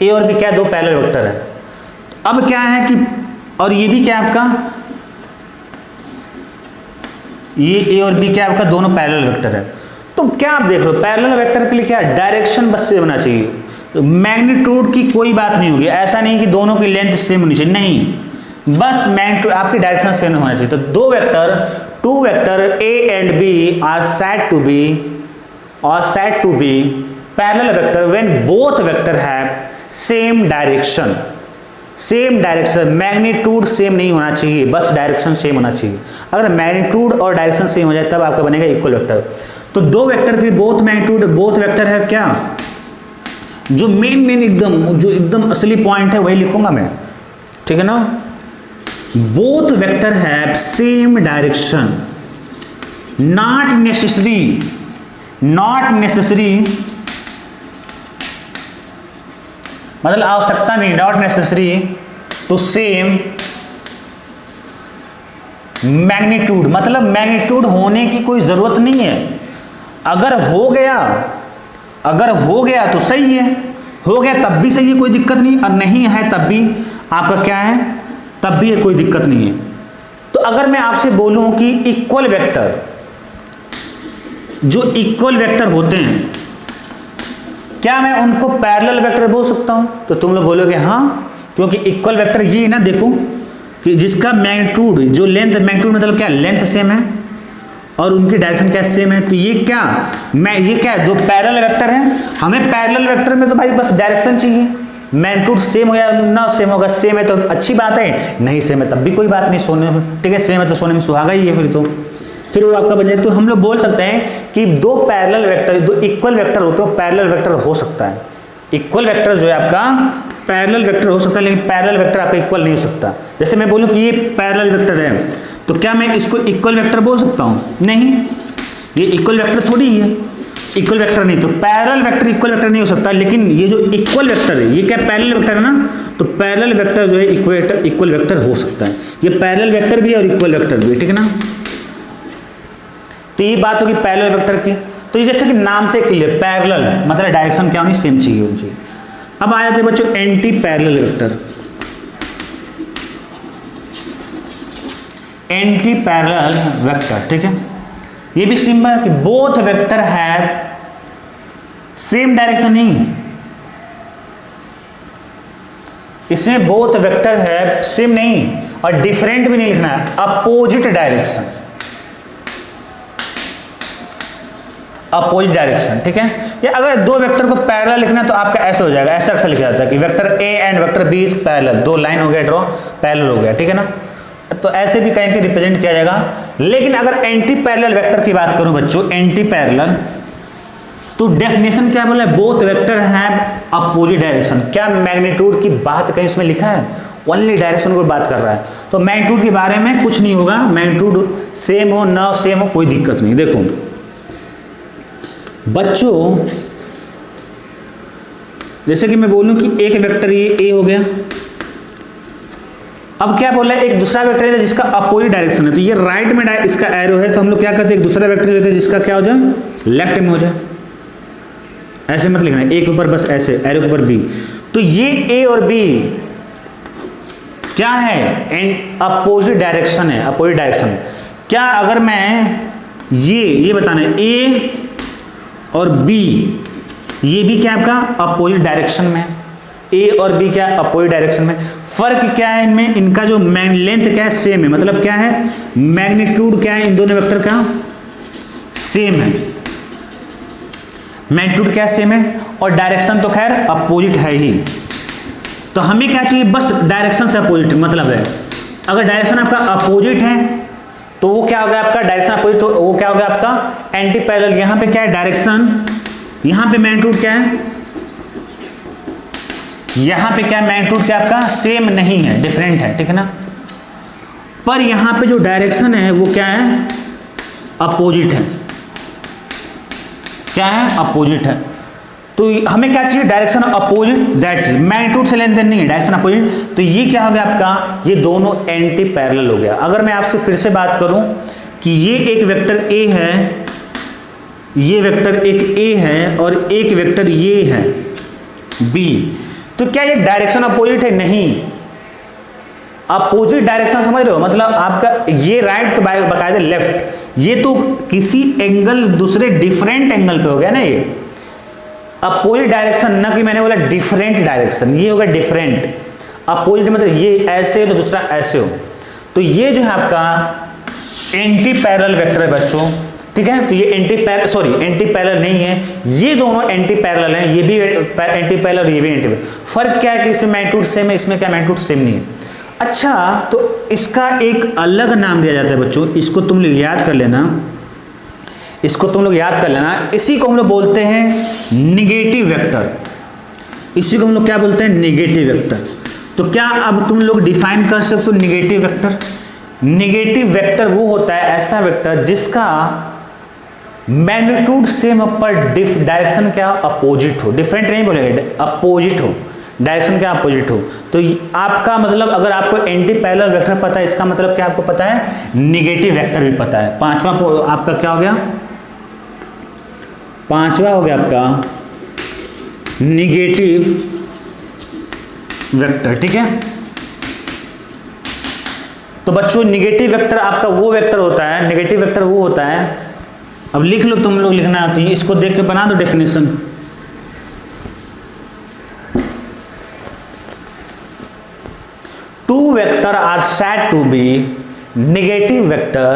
ए और बी क्या है, दो पैरेलल वेक्टर है। अब क्या है कि, और ये भी क्या है आपका, ये ए और बी क्या है आपका, दोनों पैरेलल वेक्टर है। तो क्या आप देख रहे हो, पैरेलल वेक्टर के लिए क्या डायरेक्शन बस से होना चाहिए, तो मैग्नीट्यूड की कोई बात नहीं होगी। ऐसा नहीं कि दोनों की लेंथ सेम होनी चाहिए, नहीं, बस मैग्नीट्यूड आपकी डायरेक्शन सेम होना चाहिए। तो दो vector, two vector A and B are said to be parallel vector when both vector have same direction. Same direction, magnitude same नहीं होना चाहिए, बस डायरेक्शन सेम होना चाहिए। अगर मैग्नीट्यूड और डायरेक्शन सेम हो जाए तब आपका बनेगा इक्वल वेक्टर। तो दो वेक्टर की बोथ मैग्नीट्यूड, बोथ वेक्टर है क्या, जो मेन एकदम, जो एकदम असली पॉइंट है वही लिखूंगा मैं, ठीक है ना। Both vector have same direction, not necessary, मतलब आवश्यकता नहीं, not necessary to same magnitude, मतलब मैग्नीट्यूड होने की कोई जरूरत नहीं है। अगर हो गया तो सही है, हो गया तब भी सही है, कोई दिक्कत नहीं, और नहीं है तब भी आपका क्या है, तब भी कोई दिक्कत नहीं है। तो अगर मैं आपसे बोलूं कि इक्वल वेक्टर, जो इक्वल वेक्टर होते हैं, क्या मैं उनको पैरेलल वेक्टर बोल सकता हूं? तो तुम लोग बोलोगे हाँ, क्योंकि इक्वल वेक्टर ये ना, देखो कि जिसका मैग्नीट्यूड, जो लेंथ, मैग्नीट्यूड मतलब क्या, लेंथ सेम है और उनकी डायरेक्शन क्या सेम है। तो ये क्या, ये क्या है, जो पैरेलल वेक्टर है। हमें पैरेलल वेक्टर में तो भाई बस डायरेक्शन चाहिए, मैग्नीट्यूड सेम हो या ना सेम होगा, सेम है तो अच्छी बात है, नहीं सेम है तब भी कोई बात नहीं, सोने में ठीक है, सेम है तो सोने में सुहागा ही है, फिर वो आपका बन जाए। तो हम लोग बोल सकते हैं कि दो पैरेलल वेक्टर, दो इक्वल वेक्टर होते हैं, पैरेलल वेक्टर हो सकता है। इक्वल वेक्टर जो है आपका पैरेलल वेक्टर हो सकता है, लेकिन पैरेलल वेक्टर आपका इक्वल नहीं हो सकता। जैसे मैं बोलूं कि ये पैरेलल वेक्टर है, तो क्या मैं इसको इक्वल वेक्टर बोल सकता हूं? नहीं, ये इक्वल वेक्टर थोड़ी ही है, इक्वल वेक्टर नहीं। तो पैरेलल वेक्टर इक्वल वेक्टर नहीं हो सकता, लेकिन ये जो इक्वल वेक्टर है, ये क्या पैरेलल वेक्टर है ना, तो पैरेलल वेक्टर जो है इक्वल वेक्टर हो सकता है। ये पैरेलल वेक्टर भी और इक्वल वेक्टर भी, ठीक है ना। तो ये बात होगी पैरेलल वेक्टर की। तो ये जैसे कि नाम से क्लियर, पैरेलल मतलब डायरेक्शन क्या होनी, सेम चाहिए होनी चाहिए। अब आ जाते हैं बच्चों anti parallel vector. Anti parallel vector, ठीक है, ये भी सिंपल है कि both vector have same direction, नहीं इसमें बोथ वेक्टर है, सेम नहीं और डिफरेंट भी नहीं लिखना है, अपोजिट डायरेक्शन, अपोजिट डायरेक्शन, ठीक है। या अगर दो वेक्टर को पैरेलल लिखना है तो आपका ऐसे हो जाएगा, ऐसा अक्सर लिखा जाता है कि vector A and vector B is parallel, दो लाइन हो गया ड्रॉ, पैरेलल हो गया, ठीक है ना। तो ऐसे भी कहीं के रिप्रेजेंट किया जाएगा। लेकिन अगर एंटी पैरेलल वेक्टर की बात करूं बच्चों, एंटी पैरेलल, तो डेफिनेशन क्या बोला है, both vector have opposite direction. क्या मैग्नीट्यूड की बात कहीं इसमें लिखा है, ओनली डायरेक्शन को बात कर रहा है। तो मैग्नीट्यूड के बारे में कुछ नहीं होगा, मैग्नीट्यूड सेम हो ना सेम हो कोई दिक्कत नहीं। देखो बच्चों, जैसे कि मैं बोलूं कि एक वेक्टर ये ए हो गया, अब क्या बोला है, एक दूसरा वेक्टर है जिसका अपोजिट डायरेक्शन है, तो ये राइट में इसका एरो है, तो हम लोग क्या करते हैं, एक दूसरा वेक्टर लेते हैं जिसका क्या हो जाए, लेफ्ट में हो जाए। ऐसे मत लिखना, ए के ऊपर बस ऐसे एरो के ऊपर बी। तो ये ए और बी क्या है, एंड अपोजिट डायरेक्शन है, अपोजिट डायरेक्शन। क्या अगर मैं ये बताना है ए और बी, ये भी क्या आपका अपोजिट डायरेक्शन में, ए और बी क्या अपोजिट डायरेक्शन में। फर्क क्या है इनमें, इनका जो लेंथ क्या है, सेम है, मतलब क्या है, मैग्नीट्यूड क्या है इन दोनों वेक्टर का, सेम है, मैग्नीट्यूड क्या सेम है, और डायरेक्शन तो खैर अपोजिट है ही। तो हमें क्या चाहिए, बस डायरेक्शन से अपोजिट मतलब है। अगर डायरेक्शन आपका अपोजिट है तो वो क्या होगा आपका, डायरेक्शन अपोजिट, तो वो क्या होगा आपका एंटी पैरेलल। यहां पे क्या है डायरेक्शन, यहां पे मैग्नीट्यूड क्या है, यहां पे क्या मैग्नीट्यूड क्या आपका सेम नहीं है, डिफरेंट है, ठीक है ना। पर यहां पे जो डायरेक्शन है वो क्या है, अपोजिट है, क्या है, अपोजिट है। तो हमें क्या चाहिए, direction opposite, that's it, magnitude से लेन देन नहीं है, डायरेक्शन अपोजिट। तो ये क्या हो गया आपका, ये दोनों एंटी पैरेलल हो गया। अगर मैं आपसे फिर से बात करूं कि ये एक वेक्टर ए है, ये वेक्टर एक ए है और एक वेक्टर ये है बी, तो क्या ये डायरेक्शन अपोजिट है, नहीं। अपोजिट डायरेक्शन समझ रहे हो, मतलब आपका ये राइट तो बाकायदे लेफ्ट, ये तो किसी एंगल दूसरे डिफरेंट एंगल पे हो गया ना। ये अपोजिट डायरेक्शन, ना कि मैंने बोला डिफरेंट डायरेक्शन, ये होगा डिफरेंट। अपोजिट मतलब ये ऐसे हो तो दूसरा ऐसे हो, तो ये जो है आपका एंटी पैरेलल वेक्टर है बच्चों, ठीक है। तो ये एंटी पैरेलल नहीं है, ये दोनों एंटी पैरेलल हैं, ये भी एंटी पैरेलल, ये भी एंटी पैरेलल। फर्क क्या है कि इसमें मैग्नीट्यूड सेम है, इसमें क्या मैग्नीट्यूड सेम नहीं है। अच्छा, तो इसका एक अलग नाम दिया जाता है बच्चों, इसको तुम लोग याद कर लेना, इसको तुम लोग याद कर लेना। इसी को हम लोग बोलते हैं निगेटिव वेक्टर, इसी को हम लोग क्या बोलते हैं, निगेटिव वेक्टर। तो क्या अब तुम लोग डिफाइन कर सकते हो निगेटिव वेक्टर। निगेटिव वेक्टर वो होता है ऐसा वेक्टर जिसका मैग्नीट्यूड सेम पर डायरेक्शन क्या अपोजिट हो, डिफरेंट नहीं बोलेंगे, अपोजिट हो, डायरेक्शन क्या अपोजिट हो। तो आपका मतलब अगर आपको एंटी पैरेलल वेक्टर पता है, इसका मतलब क्या आपको पता है, निगेटिव वेक्टर भी पता है। पांचवा आपका क्या हो गया, पांचवा हो गया आपका निगेटिव वेक्टर, ठीक है। तो बच्चों निगेटिव वेक्टर आपका वो वेक्टर होता है, निगेटिव वेक्टर वो होता है, अब लिख लो तुम लोग, लिखना आती है, इसको देख के बना दो definition. Two vector are said to be negative vector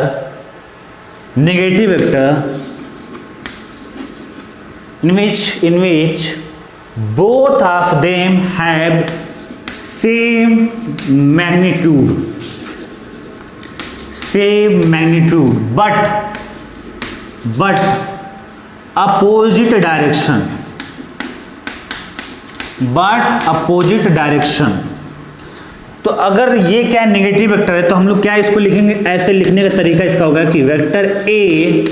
in which both of them have same magnitude but opposite direction। तो अगर ये क्या नेगेटिव वेक्टर है तो हम लोग क्या इसको लिखेंगे, ऐसे लिखने का तरीका इसका होगा कि vector A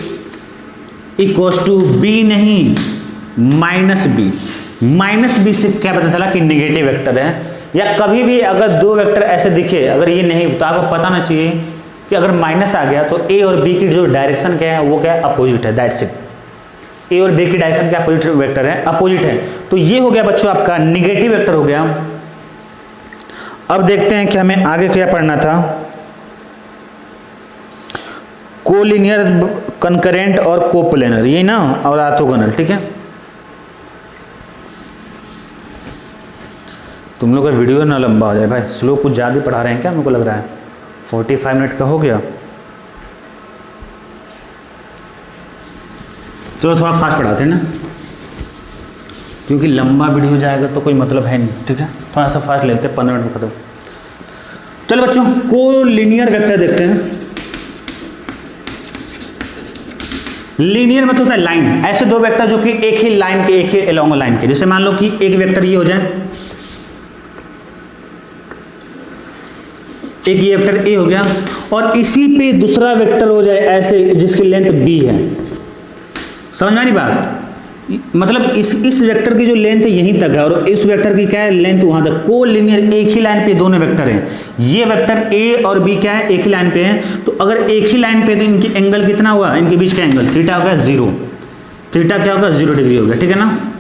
equals to B नहीं माइनस बी से क्या पता चला कि नेगेटिव वेक्टर है। या कभी भी अगर दो वेक्टर ऐसे दिखे, अगर ये नहीं तो आपको पता ना चाहिए कि अगर माइनस आ गया तो ए और बी की जो डायरेक्शन क्या है वो क्या है, अपोजिट है, दैट्स इट। ए और बी की डायरेक्शन क्या अपोजिट वेक्टर है, अपोजिट है। तो ये हो गया बच्चों आपका निगेटिव वेक्टर हो गया। अब देखते हैं कि हमें आगे क्या पढ़ना था, कोलिनियर, कंकरेंट और कोप्लेनर, ये ना, और ऑर्थोगोनल, ठीक है। तुम लोग का वीडियो ना लंबा हो जाए भाई, स्लो कुछ ज़्यादा पढ़ा रहे हैं क्या, मेरे को लग रहा है 45 मिनट का हो गया। चलो थोड़ा फास्ट पढ़ाते हैं ना, क्योंकि लंबा वीडियो हो जाएगा तो कोई मतलब है नहीं, ठीक है। थोड़ा सा फास्ट लेते हैं, 15 मिनट में खत्म। चलो बच्चों, को लीनियर वेक्टर देखते हैं। लीनियर मतलब होता है लाइन, ऐसे दो वेक्टर जो कि एक ही लाइन के, एक ही अलोंग लाइन के। जैसे मान लो कि एक वेक्टर ये हो जाए, एक ये वेक्टर ए हो गया, और इसी पे दूसरा वेक्टर हो जाए ऐसे, जिसकी लेंथ बी है। समझ में आ रही बात? मतलब इस वेक्टर की जो लेंथ यहीं तक है और इस वेक्टर की क्या है, लेंथ वहां तक। को लीनियर, एक ही लाइन पे दोनों वेक्टर हैं। ये वेक्टर ए और बी क्या है, एक ही लाइन पे हैं। तो अगर एक ही लाइन पे तो इनकी एंगल कितना हुआ, इनके बीच का एंगल थीटा हो गया 0। थीटा क्या होगा, 0 डिग्री हो गया, ठीक है ना।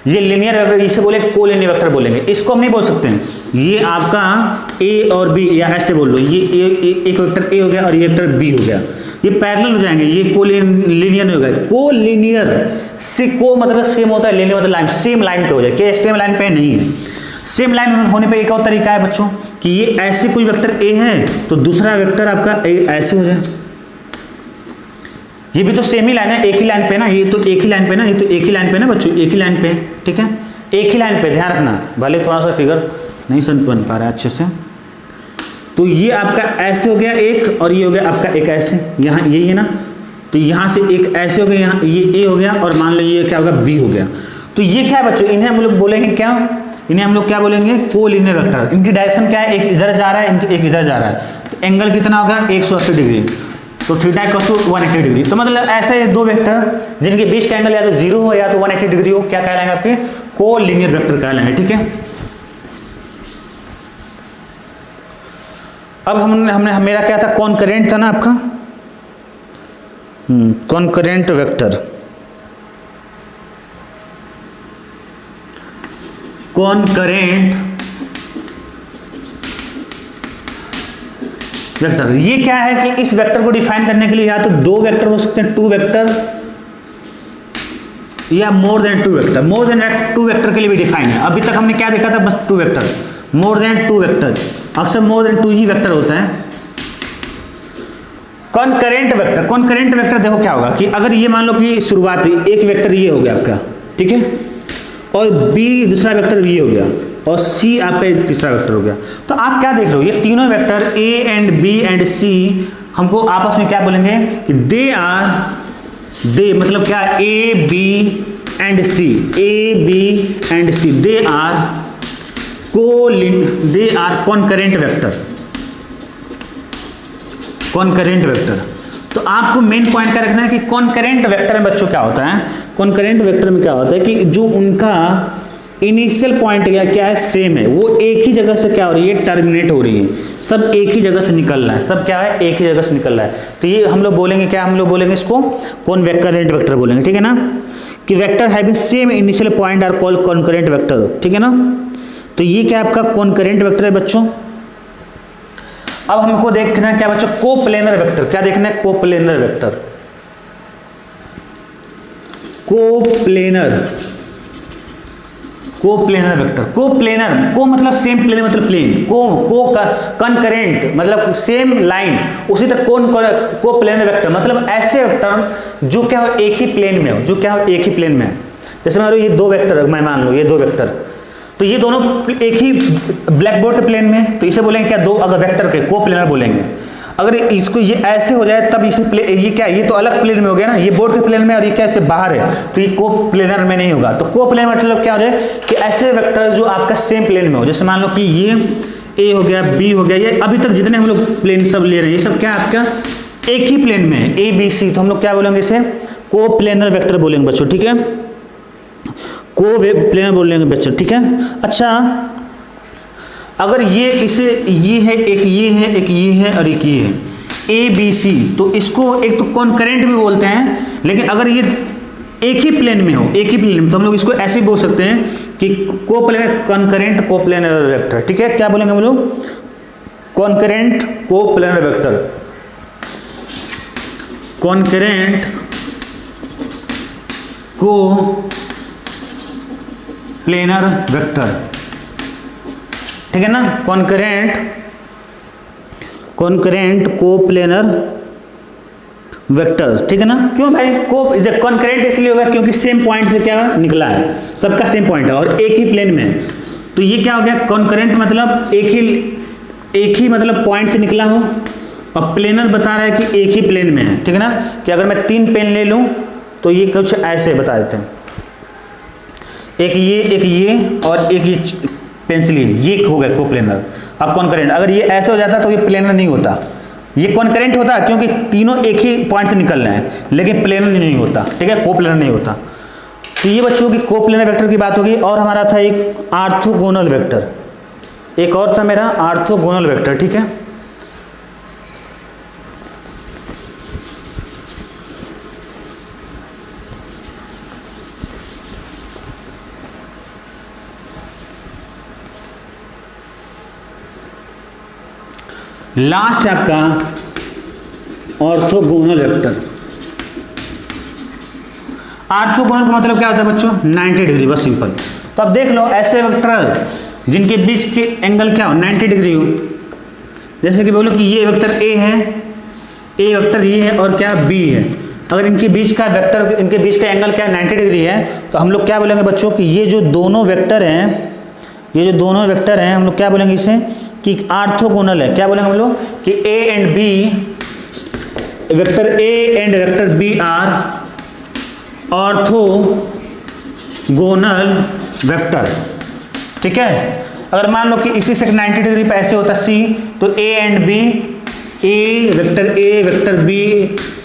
ये लीनियर वेक्टर, इसे बोले को लीनियर वेक्टर बोलेंगे। इसको हम नहीं बोल सकते हैं, ये आपका ए और बी, या ऐसे बोल लो, ये एक वेक्टर ए हो गया और ये वेक्टर बी हो गया, ये पैरेलल हो जाएंगे, ये को लीनियर नहीं होगा। को लीनियर से, को मतलब सेम होता है, लीनियर मतलब लाइन, सेम लाइन पे हो जाए। क्या सेम लाइन पे नहीं है? सेम लाइन होने पे एक और तरीका है बच्चों कि ये ऐसे कोई वेक्टर ए है तो दूसरा वेक्टर आपका ऐसे हो जाए। ये भी तो सेम ही लाइन है, एक ही लाइन पे ना, ये तो एक ही लाइन पे ना, ये तो एक ही लाइन पे ना बच्चों, एक ही लाइन पे, ठीक है, एक ही लाइन पे, ध्यान रखना। भले थोड़ा सा फिगर नहीं समझ बन पा रहा है अच्छे से। तो ये आपका ऐसे हो गया एक, और ये हो गया आपका एक ऐसे, यहाँ यही है ना, तो यहाँ से एक ऐसे हो गया, यहाँ ये ए हो गया, और मान लो ये क्या होगा, बी हो गया। तो ये क्या है बच्चों, इन्हें हम लोग बोलेंगे क्या, इन्हें हम लोग क्या बोलेंगे, को लीनियर वेक्टर। इनकी डायरेक्शन क्या है, एक इधर जा रहा है, एक इधर जा रहा है। तो एंगल कितना होगा, 180 डिग्री, तो थीटा इक्वल्स टू 180 डिग्री। तो मतलब ऐसे दो वेक्टर जिनके बीच का एंगल या तो 0 हो या तो 180 डिग्री हो, क्या कहलाएंगे आपके, को लीनियर वेक्टर कहलाएंगे, ठीक है। अब हमने मेरा क्या था, कॉन्करेंट था ना आपका, कॉन्करेंट वेक्टर, कॉन्करेंट वेक्टर। ये क्या है कि इस वेक्टर को डिफाइन करने के लिए या तो दो वेक्टर हो सकते हैं, 2 वेक्टर, या more than 2 vector. More than 2 vector के लिए भी डिफाइन है। अभी तक हमने क्या देखा था, बस 2 वेक्टर। मोर देन 2 वेक्टर, अक्सर मोर देन 2 ही वेक्टर होता है। कॉन्करेंट वेक्टर, कॉन्करेंट वेक्टर देखो क्या होगा कि अगर ये मान लो कि शुरुआती एक वेक्टर ये हो गया आपका, ठीक है, और बी दूसरा वेक्टर ये हो गया, और सी आपका तीसरा वेक्टर हो गया। तो आप क्या देख रहे हो, ये तीनों vector A and B and C हमको आपस में क्या बोलेंगे कि दे मतलब क्या, A B and C, A B and C, they are concurrent vector, concurrent vector. तो आपको मेन पॉइंट क्या रखना है कि कॉन्करेंट वेक्टर में बच्चों क्या होता है, कॉन्करेंट वेक्टर में क्या होता है कि जो उनका इनिशियल पॉइंट क्या है, सेम है, वो एक ही जगह से क्या हो रही है, टर्मिनेट हो रही है, सब एक ही जगह से निकल रहा है, सब क्या है, एक ही जगह से निकल रहा है। तो ये हम लोग बोलेंगे क्या, हम लोग बोलेंगे इसको कॉन्करेंट वेक्टर बोलेंगे, ठीक है ना, कि vector having same initial point are called concurrent vector, ठीक है ना। तो ये क्या आपका कॉन्करेंट वेक्टर है बच्चों। अब हमको देखना है क्या बच्चों, कोप्लेनर वेक्टर। क्या देखना है, coplanar vector, coplanar vector. Coplanar, को मतलब सेम प्लेन मतलब प्लेन, को कॉन्करेंट मतलब सेम लाइन, उसी तरह कोप्लेनर वेक्टर मतलब ऐसे वेक्टर जो क्या हो, एक ही प्लेन में हो, जो क्या हो, एक ही प्लेन में है। जैसे मान लो ये दो वेक्टर, मैं मान लो ये दो वेक्टर, तो ये दोनों एक ही ब्लैक बोर्ड के प्लेन में, तो इसे बोलेंगे क्या, दो अगर वेक्टर के कोप्लेनर बोलेंगे। अगर इसको ये ऐसे हो जाए तब इसे ये क्या, ये तो अलग प्लेन में हो गया ना, ये बोर्ड के प्लेन में और ये क्या ऐसे बाहर है, तो ये कोप्लेनर में नहीं होगा। तो कोप्लेनर मतलब क्या हो जाए कि ऐसे वेक्टर जो आपका सेम प्लेन में हो। जैसे मान लो कि ये ए हो गया, बी हो गया, ये अभी तक जितने हम लोग प्लेन सब ले रहे हैं ये सब क्या आपका एक ही प्लेन में है, ए बी सी। तो हम लोग क्या बोलेंगे, इसे कोप्लेनर वेक्टर बोलेंगे बच्चों, ठीक है, कोप्लेनर बोलेंगे बच्चों, ठीक है। अच्छा, अगर ये इसे ये है, एक ये है, एक ये है और एक ये है, ए बी सी, तो इसको एक तो कॉन्करेंट भी बोलते हैं, लेकिन अगर ये एक ही प्लेन में हो, एक ही प्लेन में, तो हम लोग इसको ऐसे ही बोल सकते हैं कि कोप्लेनर, कॉन्करेंट कोप्लेनर वेक्टर, ठीक है। क्या बोलेंगे हम लोग, कॉन्करेंट कोप्लेनर वेक्टर, कॉन्करेंट को प्लेनर वेक्टर, ठीक है ना, कॉन्करेंट कोप्लेनर वेक्टर, ठीक है ना। क्यों भाई कॉन्करेंट इसलिए होगा क्योंकि सेम पॉइंट से क्या निकला है, सबका सेम पॉइंट है और एक ही प्लेन में है, तो ये क्या हो गया कॉन्करेंट, मतलब एक ही मतलब पॉइंट से निकला हो, और प्लेनर बता रहा है कि एक ही प्लेन में है, ठीक है ना। कि अगर मैं 3 पेन ले लूं तो ये कुछ ऐसे बता देते हैं, एक ये और एक ये पेंसिल, ये हो गया कोप्लेनर। अब कॉन्करेंट अगर ये ऐसे हो जाता तो ये प्लेनर नहीं होता, ये कॉन्करेंट होता क्योंकि तीनों एक ही पॉइंट से निकल रहे हैं, लेकिन प्लेनर नहीं होता, ठीक है, कोप्लेनर नहीं होता। तो ये बच्चों की कोप्लेनर वेक्टर की बात होगी। और हमारा था एक आर्थोगोनल वेक्टर, एक और था मेरा आर्थोगोनल वेक्टर, ठीक है। लास्ट है आपका ऑर्थोगोनल वेक्टर। ऑर्थोगोनल का मतलब क्या होता है बच्चों, 90 डिग्री, बस सिंपल। तो अब देख लो ऐसे वेक्टर जिनके बीच के एंगल क्या हो, 90 डिग्री हो। जैसे कि बोलो कि ये वेक्टर ए है, ए वेक्टर ये है और क्या बी है। अगर इनके बीच का वेक्टर, इनके बीच का एंगल क्या 90 डिग्री है, तो हम लोग क्या बोलेंगे बच्चों कि ये जो दोनों वेक्टर हैं, हम लोग क्या बोलेंगे इसे कि आर्थोगोनल है। क्या बोलेंगे हम लोग कि A and B, vector A and vector B are orthogonal vector, ठीक है। अगर मान लो कि इसी से 90 डिग्री पे ऐसे होता सी, तो A and B, vector B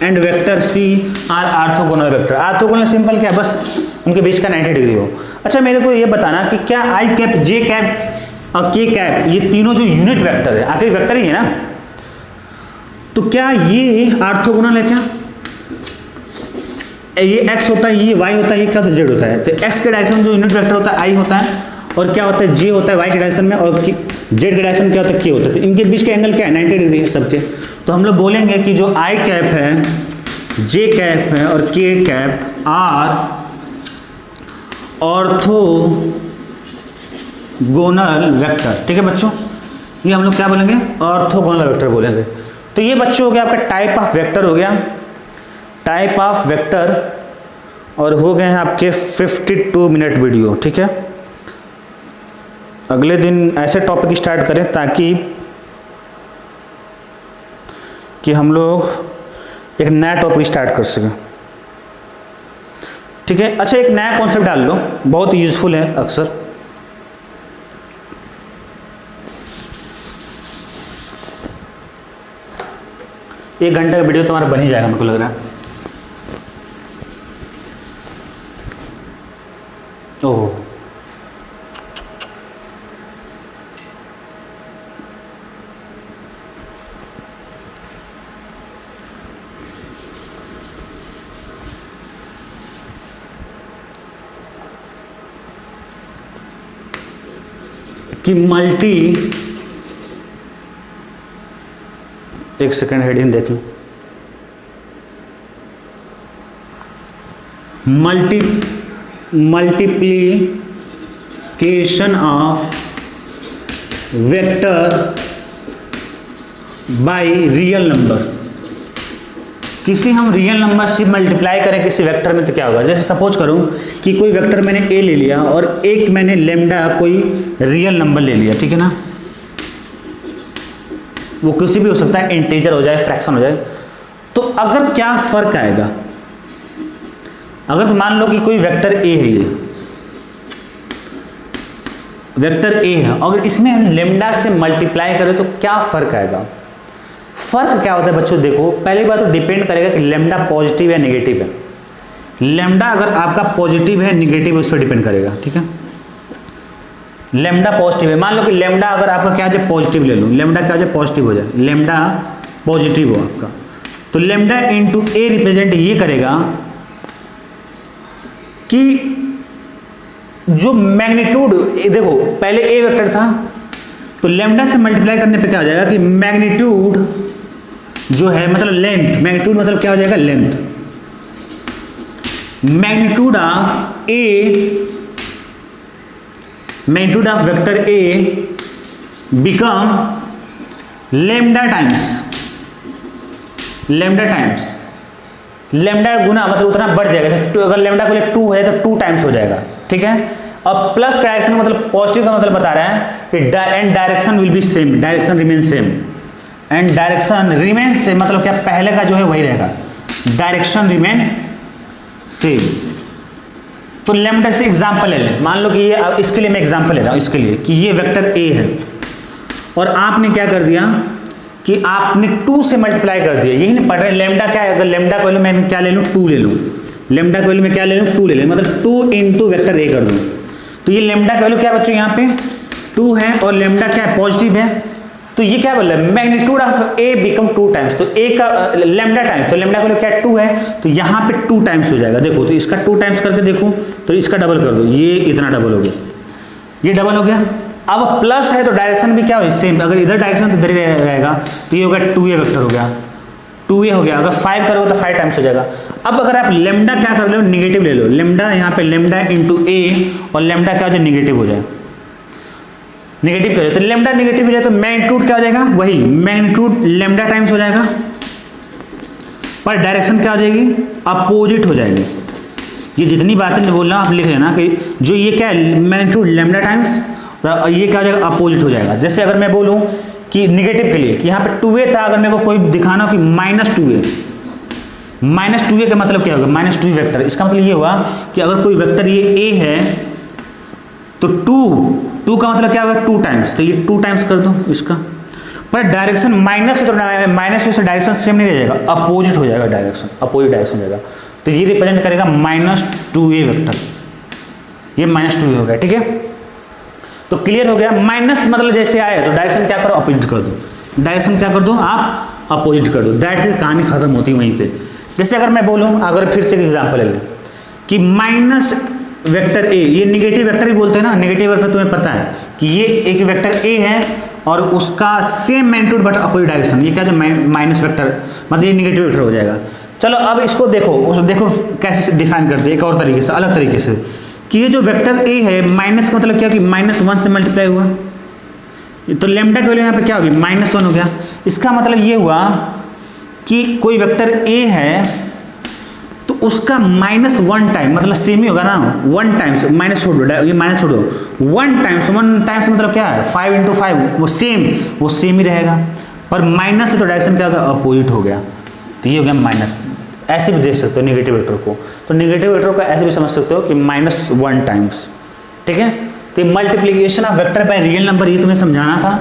and vector C are orthogonal vector. Orthogonal simple क्या है, बस उनके बीच का 90 डिग्री हो। अच्छा मेरे को ये बताना कि क्या आई कैप, जे कैप और के कैप, ये तीनों जो यूनिट वेक्टर है, आखिर वेक्टर ही है ना, तो क्या ये आर्थोगोनल है क्या? ये x होता है, ये y होता है, ये क्या होता है, z होता है। तो x के डायरेक्शन जो यूनिट वेक्टर होता है i होता है, और क्या होता है j होता है y के डायरेक्शन में, और z के डायरेक्शन क्या होता है k होता है। तो इनके बीच का एंगल क्या है 90 डिग्री है सबके। तो हम लोग बोलेंगे कि जो i कैप है, j कैप है और k cap are orthogonal vector, ठीक है बच्चों। ये हम लोग क्या बोलेंगे, ऑर्थोगोनल वेक्टर बोलेंगे। तो ये बच्चों हो गया आपका टाइप ऑफ वेक्टर, हो गया टाइप ऑफ वेक्टर, और हो गए हैं आपके 52 मिनट वीडियो, ठीक है। अगले दिन ऐसे टॉपिक स्टार्ट करें ताकि हम लोग एक नया टॉपिक स्टार्ट कर सकें, ठीक है। अच्छा एक नया कॉन्सेप्ट डाल लो, बहुत यूजफुल है अक्सर। एक घंटे का वीडियो तुम्हारा बन ही जाएगा मेरे को लग रहा है। ओह कि मल्टी, एक सेकेंड हेडिंग देख लो, multiplication of vector by real number. किसी हम रियल नंबर से मल्टीप्लाई करें किसी वेक्टर में तो क्या होगा, जैसे सपोज करूं कि कोई वेक्टर मैंने ए ले लिया और एक मैंने लेमडा कोई रियल नंबर ले लिया, ठीक है ना। वो किसी भी हो सकता है, इंटीजर हो जाए, फ्रैक्शन हो जाए। तो अगर क्या फर्क आएगा, अगर मान लो कि कोई वेक्टर ए है, ये वेक्टर ए है, अगर इसमें हम लेमडा से मल्टीप्लाई करें तो क्या फर्क आएगा। फर्क क्या होता है बच्चों, देखो पहली बात तो डिपेंड करेगा कि लेमडा पॉजिटिव या नेगेटिव है। लेमडा अगर आपका पॉजिटिव है, नेगेटिव है, उस पर डिपेंड करेगा, ठीक है। लेमडा पॉजिटिव है, मान लो कि लेमडा अगर आपका क्या हो जाए पॉजिटिव ले लूँ, लेमडा क्या हो जाए पॉजिटिव हो जाए, लेमडा पॉजिटिव हो आपका, तो लेमडा इंटू ए रिप्रेजेंट ये करेगा कि जो मैग्नीट्यूड, देखो पहले ए वेक्टर था तो लेमडा से मल्टीप्लाई करने पे क्या हो जाएगा कि मैग्नीट्यूड जो है मतलब लेंथ, मैग्नीट्यूड मतलब क्या हो जाएगा length, magnitude of A, magnitude of vector A become lambda times lambda गुना मतलब उतना बढ़ जाएगा। जैसे अगर लेमडा को लिए 2 है तो 2 टाइम्स हो जाएगा, ठीक है। अब प्लस का डायरेक्शन मतलब पॉजिटिव का मतलब बता रहा है कि and direction will be same, direction remain same, and direction remain same मतलब क्या, पहले का जो है वही रहेगा, डायरेक्शन रिमेन सेम। तो लेमडा से एग्जांपल ले लें, मान लो कि ये, इसके लिए मैं एग्जांपल ले रहा हूं, इसके लिए कि ये वेक्टर ए है और आपने क्या कर दिया कि आपने 2 से मल्टीप्लाई कर दिया, यही नहीं पढ़ रहे लेमडा क्या है। अगर लेमडा को मैं क्या ले लूँ, 2 ले लूँ, लेमडा को मैं क्या ले लूँ, 2 ले लूँ, मतलब 2 इंटू वेक्टर ए कर दूँ। तो ये लेमडा का वैल्यू क्या बच्चों यहाँ पे 2 है और लेमडा क्या है, पॉजिटिव है। तो ये क्या बोल रहा है, magnitude of A become 2 times, तो ए का लेमडा टाइम्स, तो लेमडा का वैल्यू क्या है 2 है, तो यहाँ पे 2 टाइम्स हो जाएगा। देखो तो इसका 2 टाइम्स करके देखो तो इसका डबल कर दो, ये इतना डबल हो गया, ये डबल हो गया। अब प्लस है तो डायरेक्शन भी क्या हो सेम, अगर इधर डायरेक्शन तो इधर ही रहेगा, तो ये हो गया 2a वेक्टर हो गया, 2a हो गया। अगर 5 करोगे तो 5 टाइम्स हो जाएगा। अब अगर आप लेमडा क्या कर लो, निगेटिव ले लो, लेमडा यहाँ पे लेमडा इंटू ए और लेमडा क्या हो जाए, निगेटिव हो जाए, निगेटिव क्या हो जाए, तो लेमडा निगेटिव हो जाए तो मैग्नीट्यूड क्या हो जाएगा, वही मैग्नीट्यूड लेमडा टाइम्स हो जाएगा, पर डायरेक्शन क्या हो जाएगी, अपोजिट हो जाएगी। ये जितनी बातें बोल रहा हूँ आप लिख लेना कि जो ये क्या है मैग्नीट्यूड लेमडा टाइम्स, ये क्या हो जाएगा, अपोजिट हो जाएगा। जैसे अगर मैं बोलूँ कि निगेटिव के लिए कि यहाँ पे 2a था, अगर मेरे को कोई दिखाना हो कि -2a का मतलब क्या होगा, -2 वेक्टर, इसका मतलब ये हुआ कि अगर कोई वेक्टर ये a है तो 2 का मतलब क्या होगा 2 टाइम्स, तो ये 2 टाइम्स कर दो इसका, पर डायरेक्शन माइनस है तो माइनस से डायरेक्शन सेम नहीं रह जाएगा, अपोजिट हो जाएगा, डायरेक्शन अपोजिट डायरेक्शन हो जाएगा। तो ये रिप्रेजेंट करेगा -2a वेक्टर, ये -2a हो गया, ठीक है। तो क्लियर हो गया, माइनस मतलब जैसे आए तो डायरेक्शन क्या करो, अपोजिट कर दो, डायरेक्शन क्या कर दो आप, अपोजिट कर दो, दैट इज कहानी खत्म होती है वहीं पे। जैसे अगर मैं बोलूँ, अगर फिर से एक एग्जांपल ले लें कि माइनस वेक्टर ए, ये निगेटिव वेक्टर ही बोलते हैं ना, निगेटिव वेक्टर तुम्हें पता है कि ये एक वेक्टर ए है और उसका same magnitude but opposite direction, ये क्या जो माइनस वेक्टर मतलब ये निगेटिव वेक्टर हो जाएगा। चलो अब इसको देखो कैसे डिफाइन करते हैं एक और तरीके से, अलग तरीके से, कि ये जो वेक्टर ए है माइनस का मतलब क्या कि -1 से मल्टीप्लाई हुआ, तो लेमडा की वैल्यू यहाँ पे क्या होगी, -1 हो गया। इसका मतलब ये हुआ कि कोई वेक्टर ए है तो उसका -1 टाइम मतलब सेम ही होगा ना, 1 टाइम्स, माइनस छोड़ दो, ये माइनस छोड़ दो, 1 टाइम्स मतलब क्या है 5 × 5 वो सेम ही रहेगा, पर माइनस है तो डायरेक्शन क्या होगा, अपोजिट हो गया, तो ये हो गया माइनस। ऐसे भी देख सकते हो नेगेटिव वेक्टर को, तो नेगेटिव वेक्टर को ऐसे भी समझ सकते हो कि -1 टाइम्स, ठीक है। तो multiplication of vector by real number ये तुम्हें समझाना था,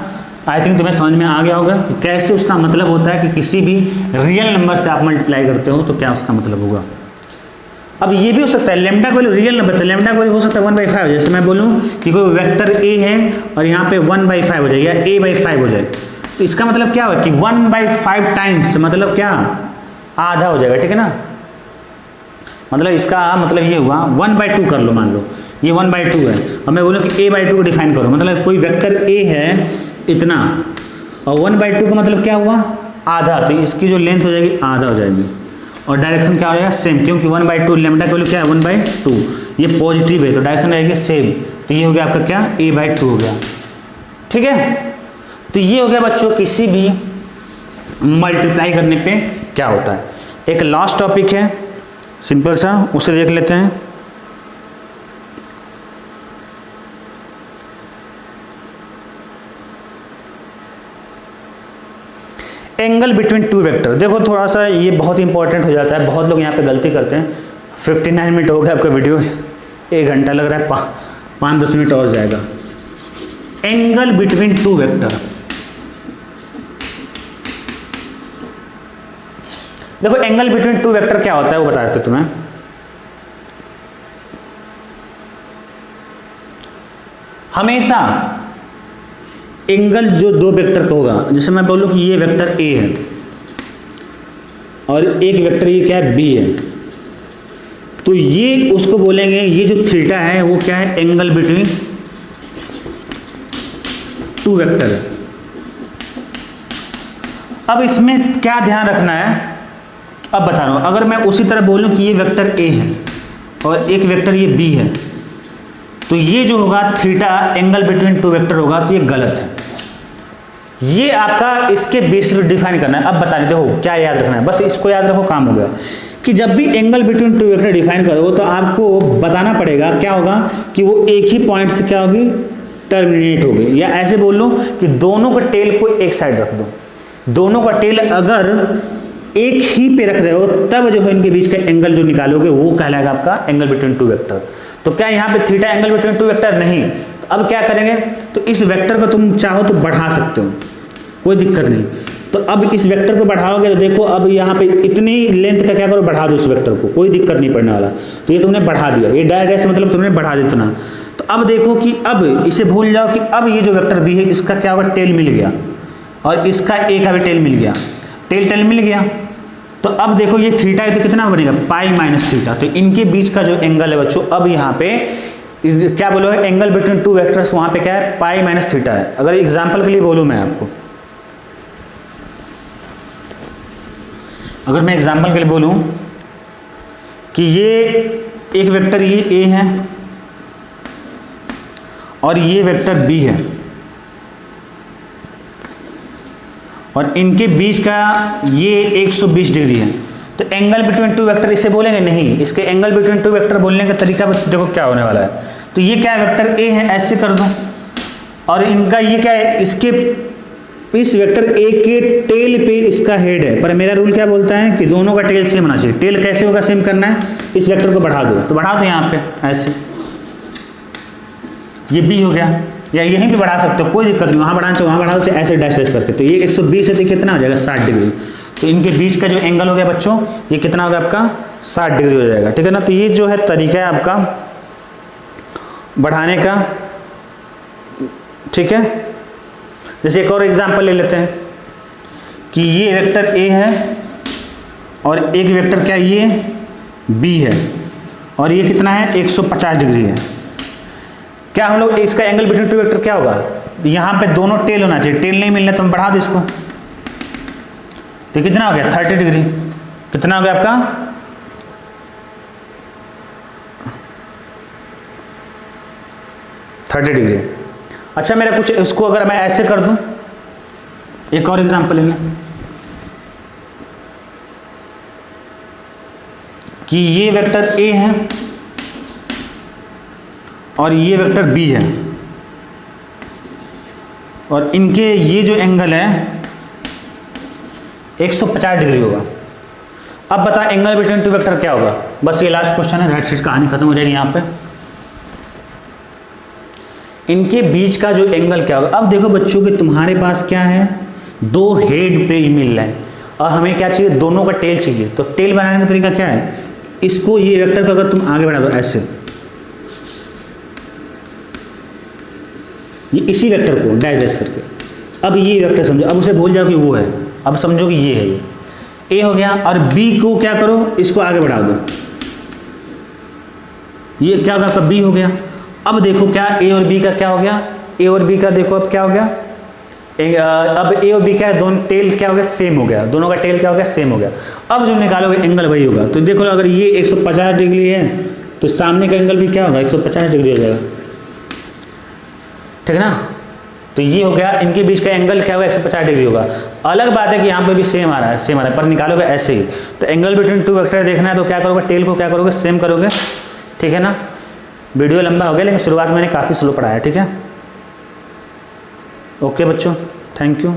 आई थिंक तुम्हें समझ में आ गया होगा कि कैसे उसका मतलब होता है कि किसी भी रियल नंबर से आप मल्टीप्लाई करते हो तो क्या उसका मतलब होगा। अब ये भी हो सकता है लेमडा को रियल नंबर, तो लेमडा को हो सकता है 1/5, जैसे मैं बोलूँ कि कोई वेक्टर ए है और यहाँ पे 1/5 हो जाए या a/5 हो जाए, तो इसका मतलब क्या होगा कि 1/5 टाइम्स मतलब क्या, आधा हो जाएगा, ठीक है ना। मतलब इसका मतलब ये हुआ 1/2 कर लो, मान लो ये 1/2 है और मैं बोलूँ कि a/2 को डिफाइन करो, मतलब कोई वेक्टर a है इतना और 1/2 का मतलब क्या हुआ, आधा, तो इसकी जो लेंथ हो जाएगी आधा हो जाएगी और डायरेक्शन क्या हो जाएगा सेम, क्योंकि 1/2 लेमडा का वैल्यू क्या है 1/2, ये पॉजिटिव है तो डायरेक्शन रहेगी सेम, तो ये हो गया आपका क्या a/2 हो गया, ठीक है। तो ये हो गया बच्चों किसी भी मल्टीप्लाई करने पे क्या होता है। एक लास्ट टॉपिक है सिंपल सा, उसे देख लेते हैं। एंगल बिटवीन 2 वेक्टर, देखो थोड़ा सा ये बहुत इंपॉर्टेंट हो जाता है, बहुत लोग यहाँ पे गलती करते हैं। 59 मिनट हो गया आपका वीडियो, 1 घंटा लग रहा है, 5-10 मिनट और जाएगा। एंगल बिटवीन 2 वेक्टर, देखो एंगल बिटवीन 2 वेक्टर क्या होता है वो बता देते तुम्हें। हमेशा एंगल जो 2 वेक्टर का होगा, जैसे मैं बोलूँ कि ये वेक्टर ए है और एक वेक्टर ये क्या है बी है, तो ये उसको बोलेंगे, ये जो थीटा है वो क्या है, एंगल बिटवीन 2 वेक्टर है। अब इसमें क्या ध्यान रखना है, अब बता रहा हूँ, अगर मैं उसी तरह बोलूँ कि ये वेक्टर ए है और एक वेक्टर ये बी है, तो ये जो होगा थीटा एंगल बिटवीन 2 वेक्टर होगा, तो ये गलत है। ये आपका इसके बेस पर डिफाइन करना है। अब बता देते हो क्या याद रखना है, बस इसको याद रखो, काम हो गया। कि जब भी angle between two vector define करोगे तो आपको बताना पड़ेगा क्या होगा कि वो एक ही पॉइंट से क्या होगी, टर्मिनेट होगी। या ऐसे बोल लो कि दोनों का टेल को एक साइड रख दो, दोनों का टेल अगर एक ही पे रख रहे हो तब जो है इनके बीच का एंगल जो निकालोगे वो कहलाएगा आपका एंगल बिटवीन टू वेक्टर। तो क्या यहाँ पे theta angle between two vector नहीं? तो अब क्या करेंगे, तो इस वेक्टर को तुम चाहो तो बढ़ा सकते हो, कोई दिक्कत नहीं। तो अब इस वेक्टर को बढ़ाओगे तो देखो अब यहाँ पे इतनी लेंथ का क्या करो, बढ़ा दो उस वेक्टर को, कोई दिक्कत नहीं पड़ने वाला। तो ये तुमने बढ़ा दिया, ये डायरेक्ट मतलब तुमने बढ़ा दिया इतना। तो अब देखो कि अब इसे भूल जाओ कि अब ये जो वेक्टर बी है इसका क्या होगा, टेल मिल गया, और इसका ए का भी टेल मिल गया, टेल मिल गया। तो अब देखो ये थीटा है तो कितना बनेगा, पाई माइनस थीटा। तो इनके बीच का जो एंगल है बच्चों, अब यहाँ पे क्या बोलोगे, एंगल बिटवीन टू वेक्टर्स, वहाँ पे क्या है, पाई माइनस थीटा है। अगर एग्जाम्पल के लिए बोलूँ मैं आपको, अगर मैं एग्जाम्पल के लिए बोलूँ कि ये एक वेक्टर ये ए है और ये वेक्टर बी है, और इनके बीच का ये 120 डिग्री है, तो एंगल बिटवीन टू वेक्टर इसे बोलेंगे नहीं। इसके एंगल बिटवीन टू वेक्टर बोलने का तरीका देखो क्या होने वाला है। तो ये क्या है, वेक्टर ए है, ऐसे कर दो, और इनका ये क्या है, इसके इस वेक्टर ए के टेल पे इसका हेड है। पर मेरा रूल क्या बोलता है कि दोनों का टेल सेम होना चाहिए। टेल कैसे होगा, सेम करना है, इस वेक्टर को बढ़ा दो, तो बढ़ा दो यहाँ पे ऐसे, ये बी हो गया, या यहीं पे बढ़ा सकते हो, कोई दिक्कत नहीं, वहाँ बढ़ाना चाहिए वहाँ बढ़ा दो, ऐसे डैश डैश करके। तो ये 120 है तो कितना हो जाएगा, 60 डिग्री। तो इनके बीच का जो एंगल हो गया बच्चों, ये कितना हो गया आपका, 60 डिग्री हो जाएगा, ठीक है ना। तो ये जो है तरीका है आपका बढ़ाने का, ठीक है। जैसे एक और एग्जांपल ले लेते हैं कि ये वेक्टर ए है और एक वेक्टर क्या, ये बी है, और ये कितना है, 150 डिग्री है। क्या हम लोग इसका एंगल बिटवीन टू वेक्टर क्या होगा, यहाँ पे दोनों टेल होना चाहिए, टेल नहीं मिल रहा तो हम बढ़ा दो इसको, तो कितना हो गया, 30 डिग्री। कितना हो गया आपका, 30 डिग्री। अच्छा मेरा कुछ इसको अगर मैं ऐसे कर दूं, एक और एग्जांपल लेंगे कि ये वेक्टर ए है और ये वेक्टर बी है, और इनके ये जो एंगल है 150 डिग्री होगा। अब बता एंगल बिटवीन टू वेक्टर क्या होगा, बस ये लास्ट क्वेश्चन है, राइट साइड कहानी खत्म हो जाएगी यहाँ पे। इनके बीच का जो एंगल क्या होगा। अब देखो बच्चों कि तुम्हारे पास क्या है, दो हेड पे ही मिल रहा है, और हमें क्या चाहिए, दोनों का टेल चाहिए। तो टेल बनाने का तरीका क्या है, इसको ये वेक्टर को अगर तुम आगे बढ़ा दो ऐसे, ये इसी वेक्टर को डाइवर्स करके, अब ये वेक्टर समझो, अब उसे भूल जाओ कि वो है, अब समझो कि ये है, ये ए हो गया, और बी को क्या करो, इसको आगे बढ़ा दो, ये क्या होगा आपका बी हो गया। अब देखो क्या ए और बी का क्या हो गया, ए और बी का देखो अब क्या हो गया, अब ए और बी का दोनों टेल क्या हो गया, सेम हो गया, दोनों का टेल क्या हो गया, सेम हो गया। अब जो निकालोगे एंगल वही होगा। तो देखो अगर ये 150 डिग्री है तो सामने का एंगल भी क्या होगा, 150 डिग्री हो जाएगा, ठीक है ना। तो ये हो गया, इनके बीच का एंगल क्या होगा, 150 डिग्री होगा। अलग बात है कि यहाँ पे भी सेम आ रहा है, सेम आ रहा है, पर निकालोगे ऐसे ही। तो एंगल बिटवीन टू वेक्टर देखना है तो क्या करोगे, टेल को क्या करोगे, सेम करोगे, ठीक है ना। वीडियो लंबा हो गया लेकिन शुरुआत मैंने काफ़ी स्लो पढ़ाया, ठीक है। ओके बच्चों, थैंक यू।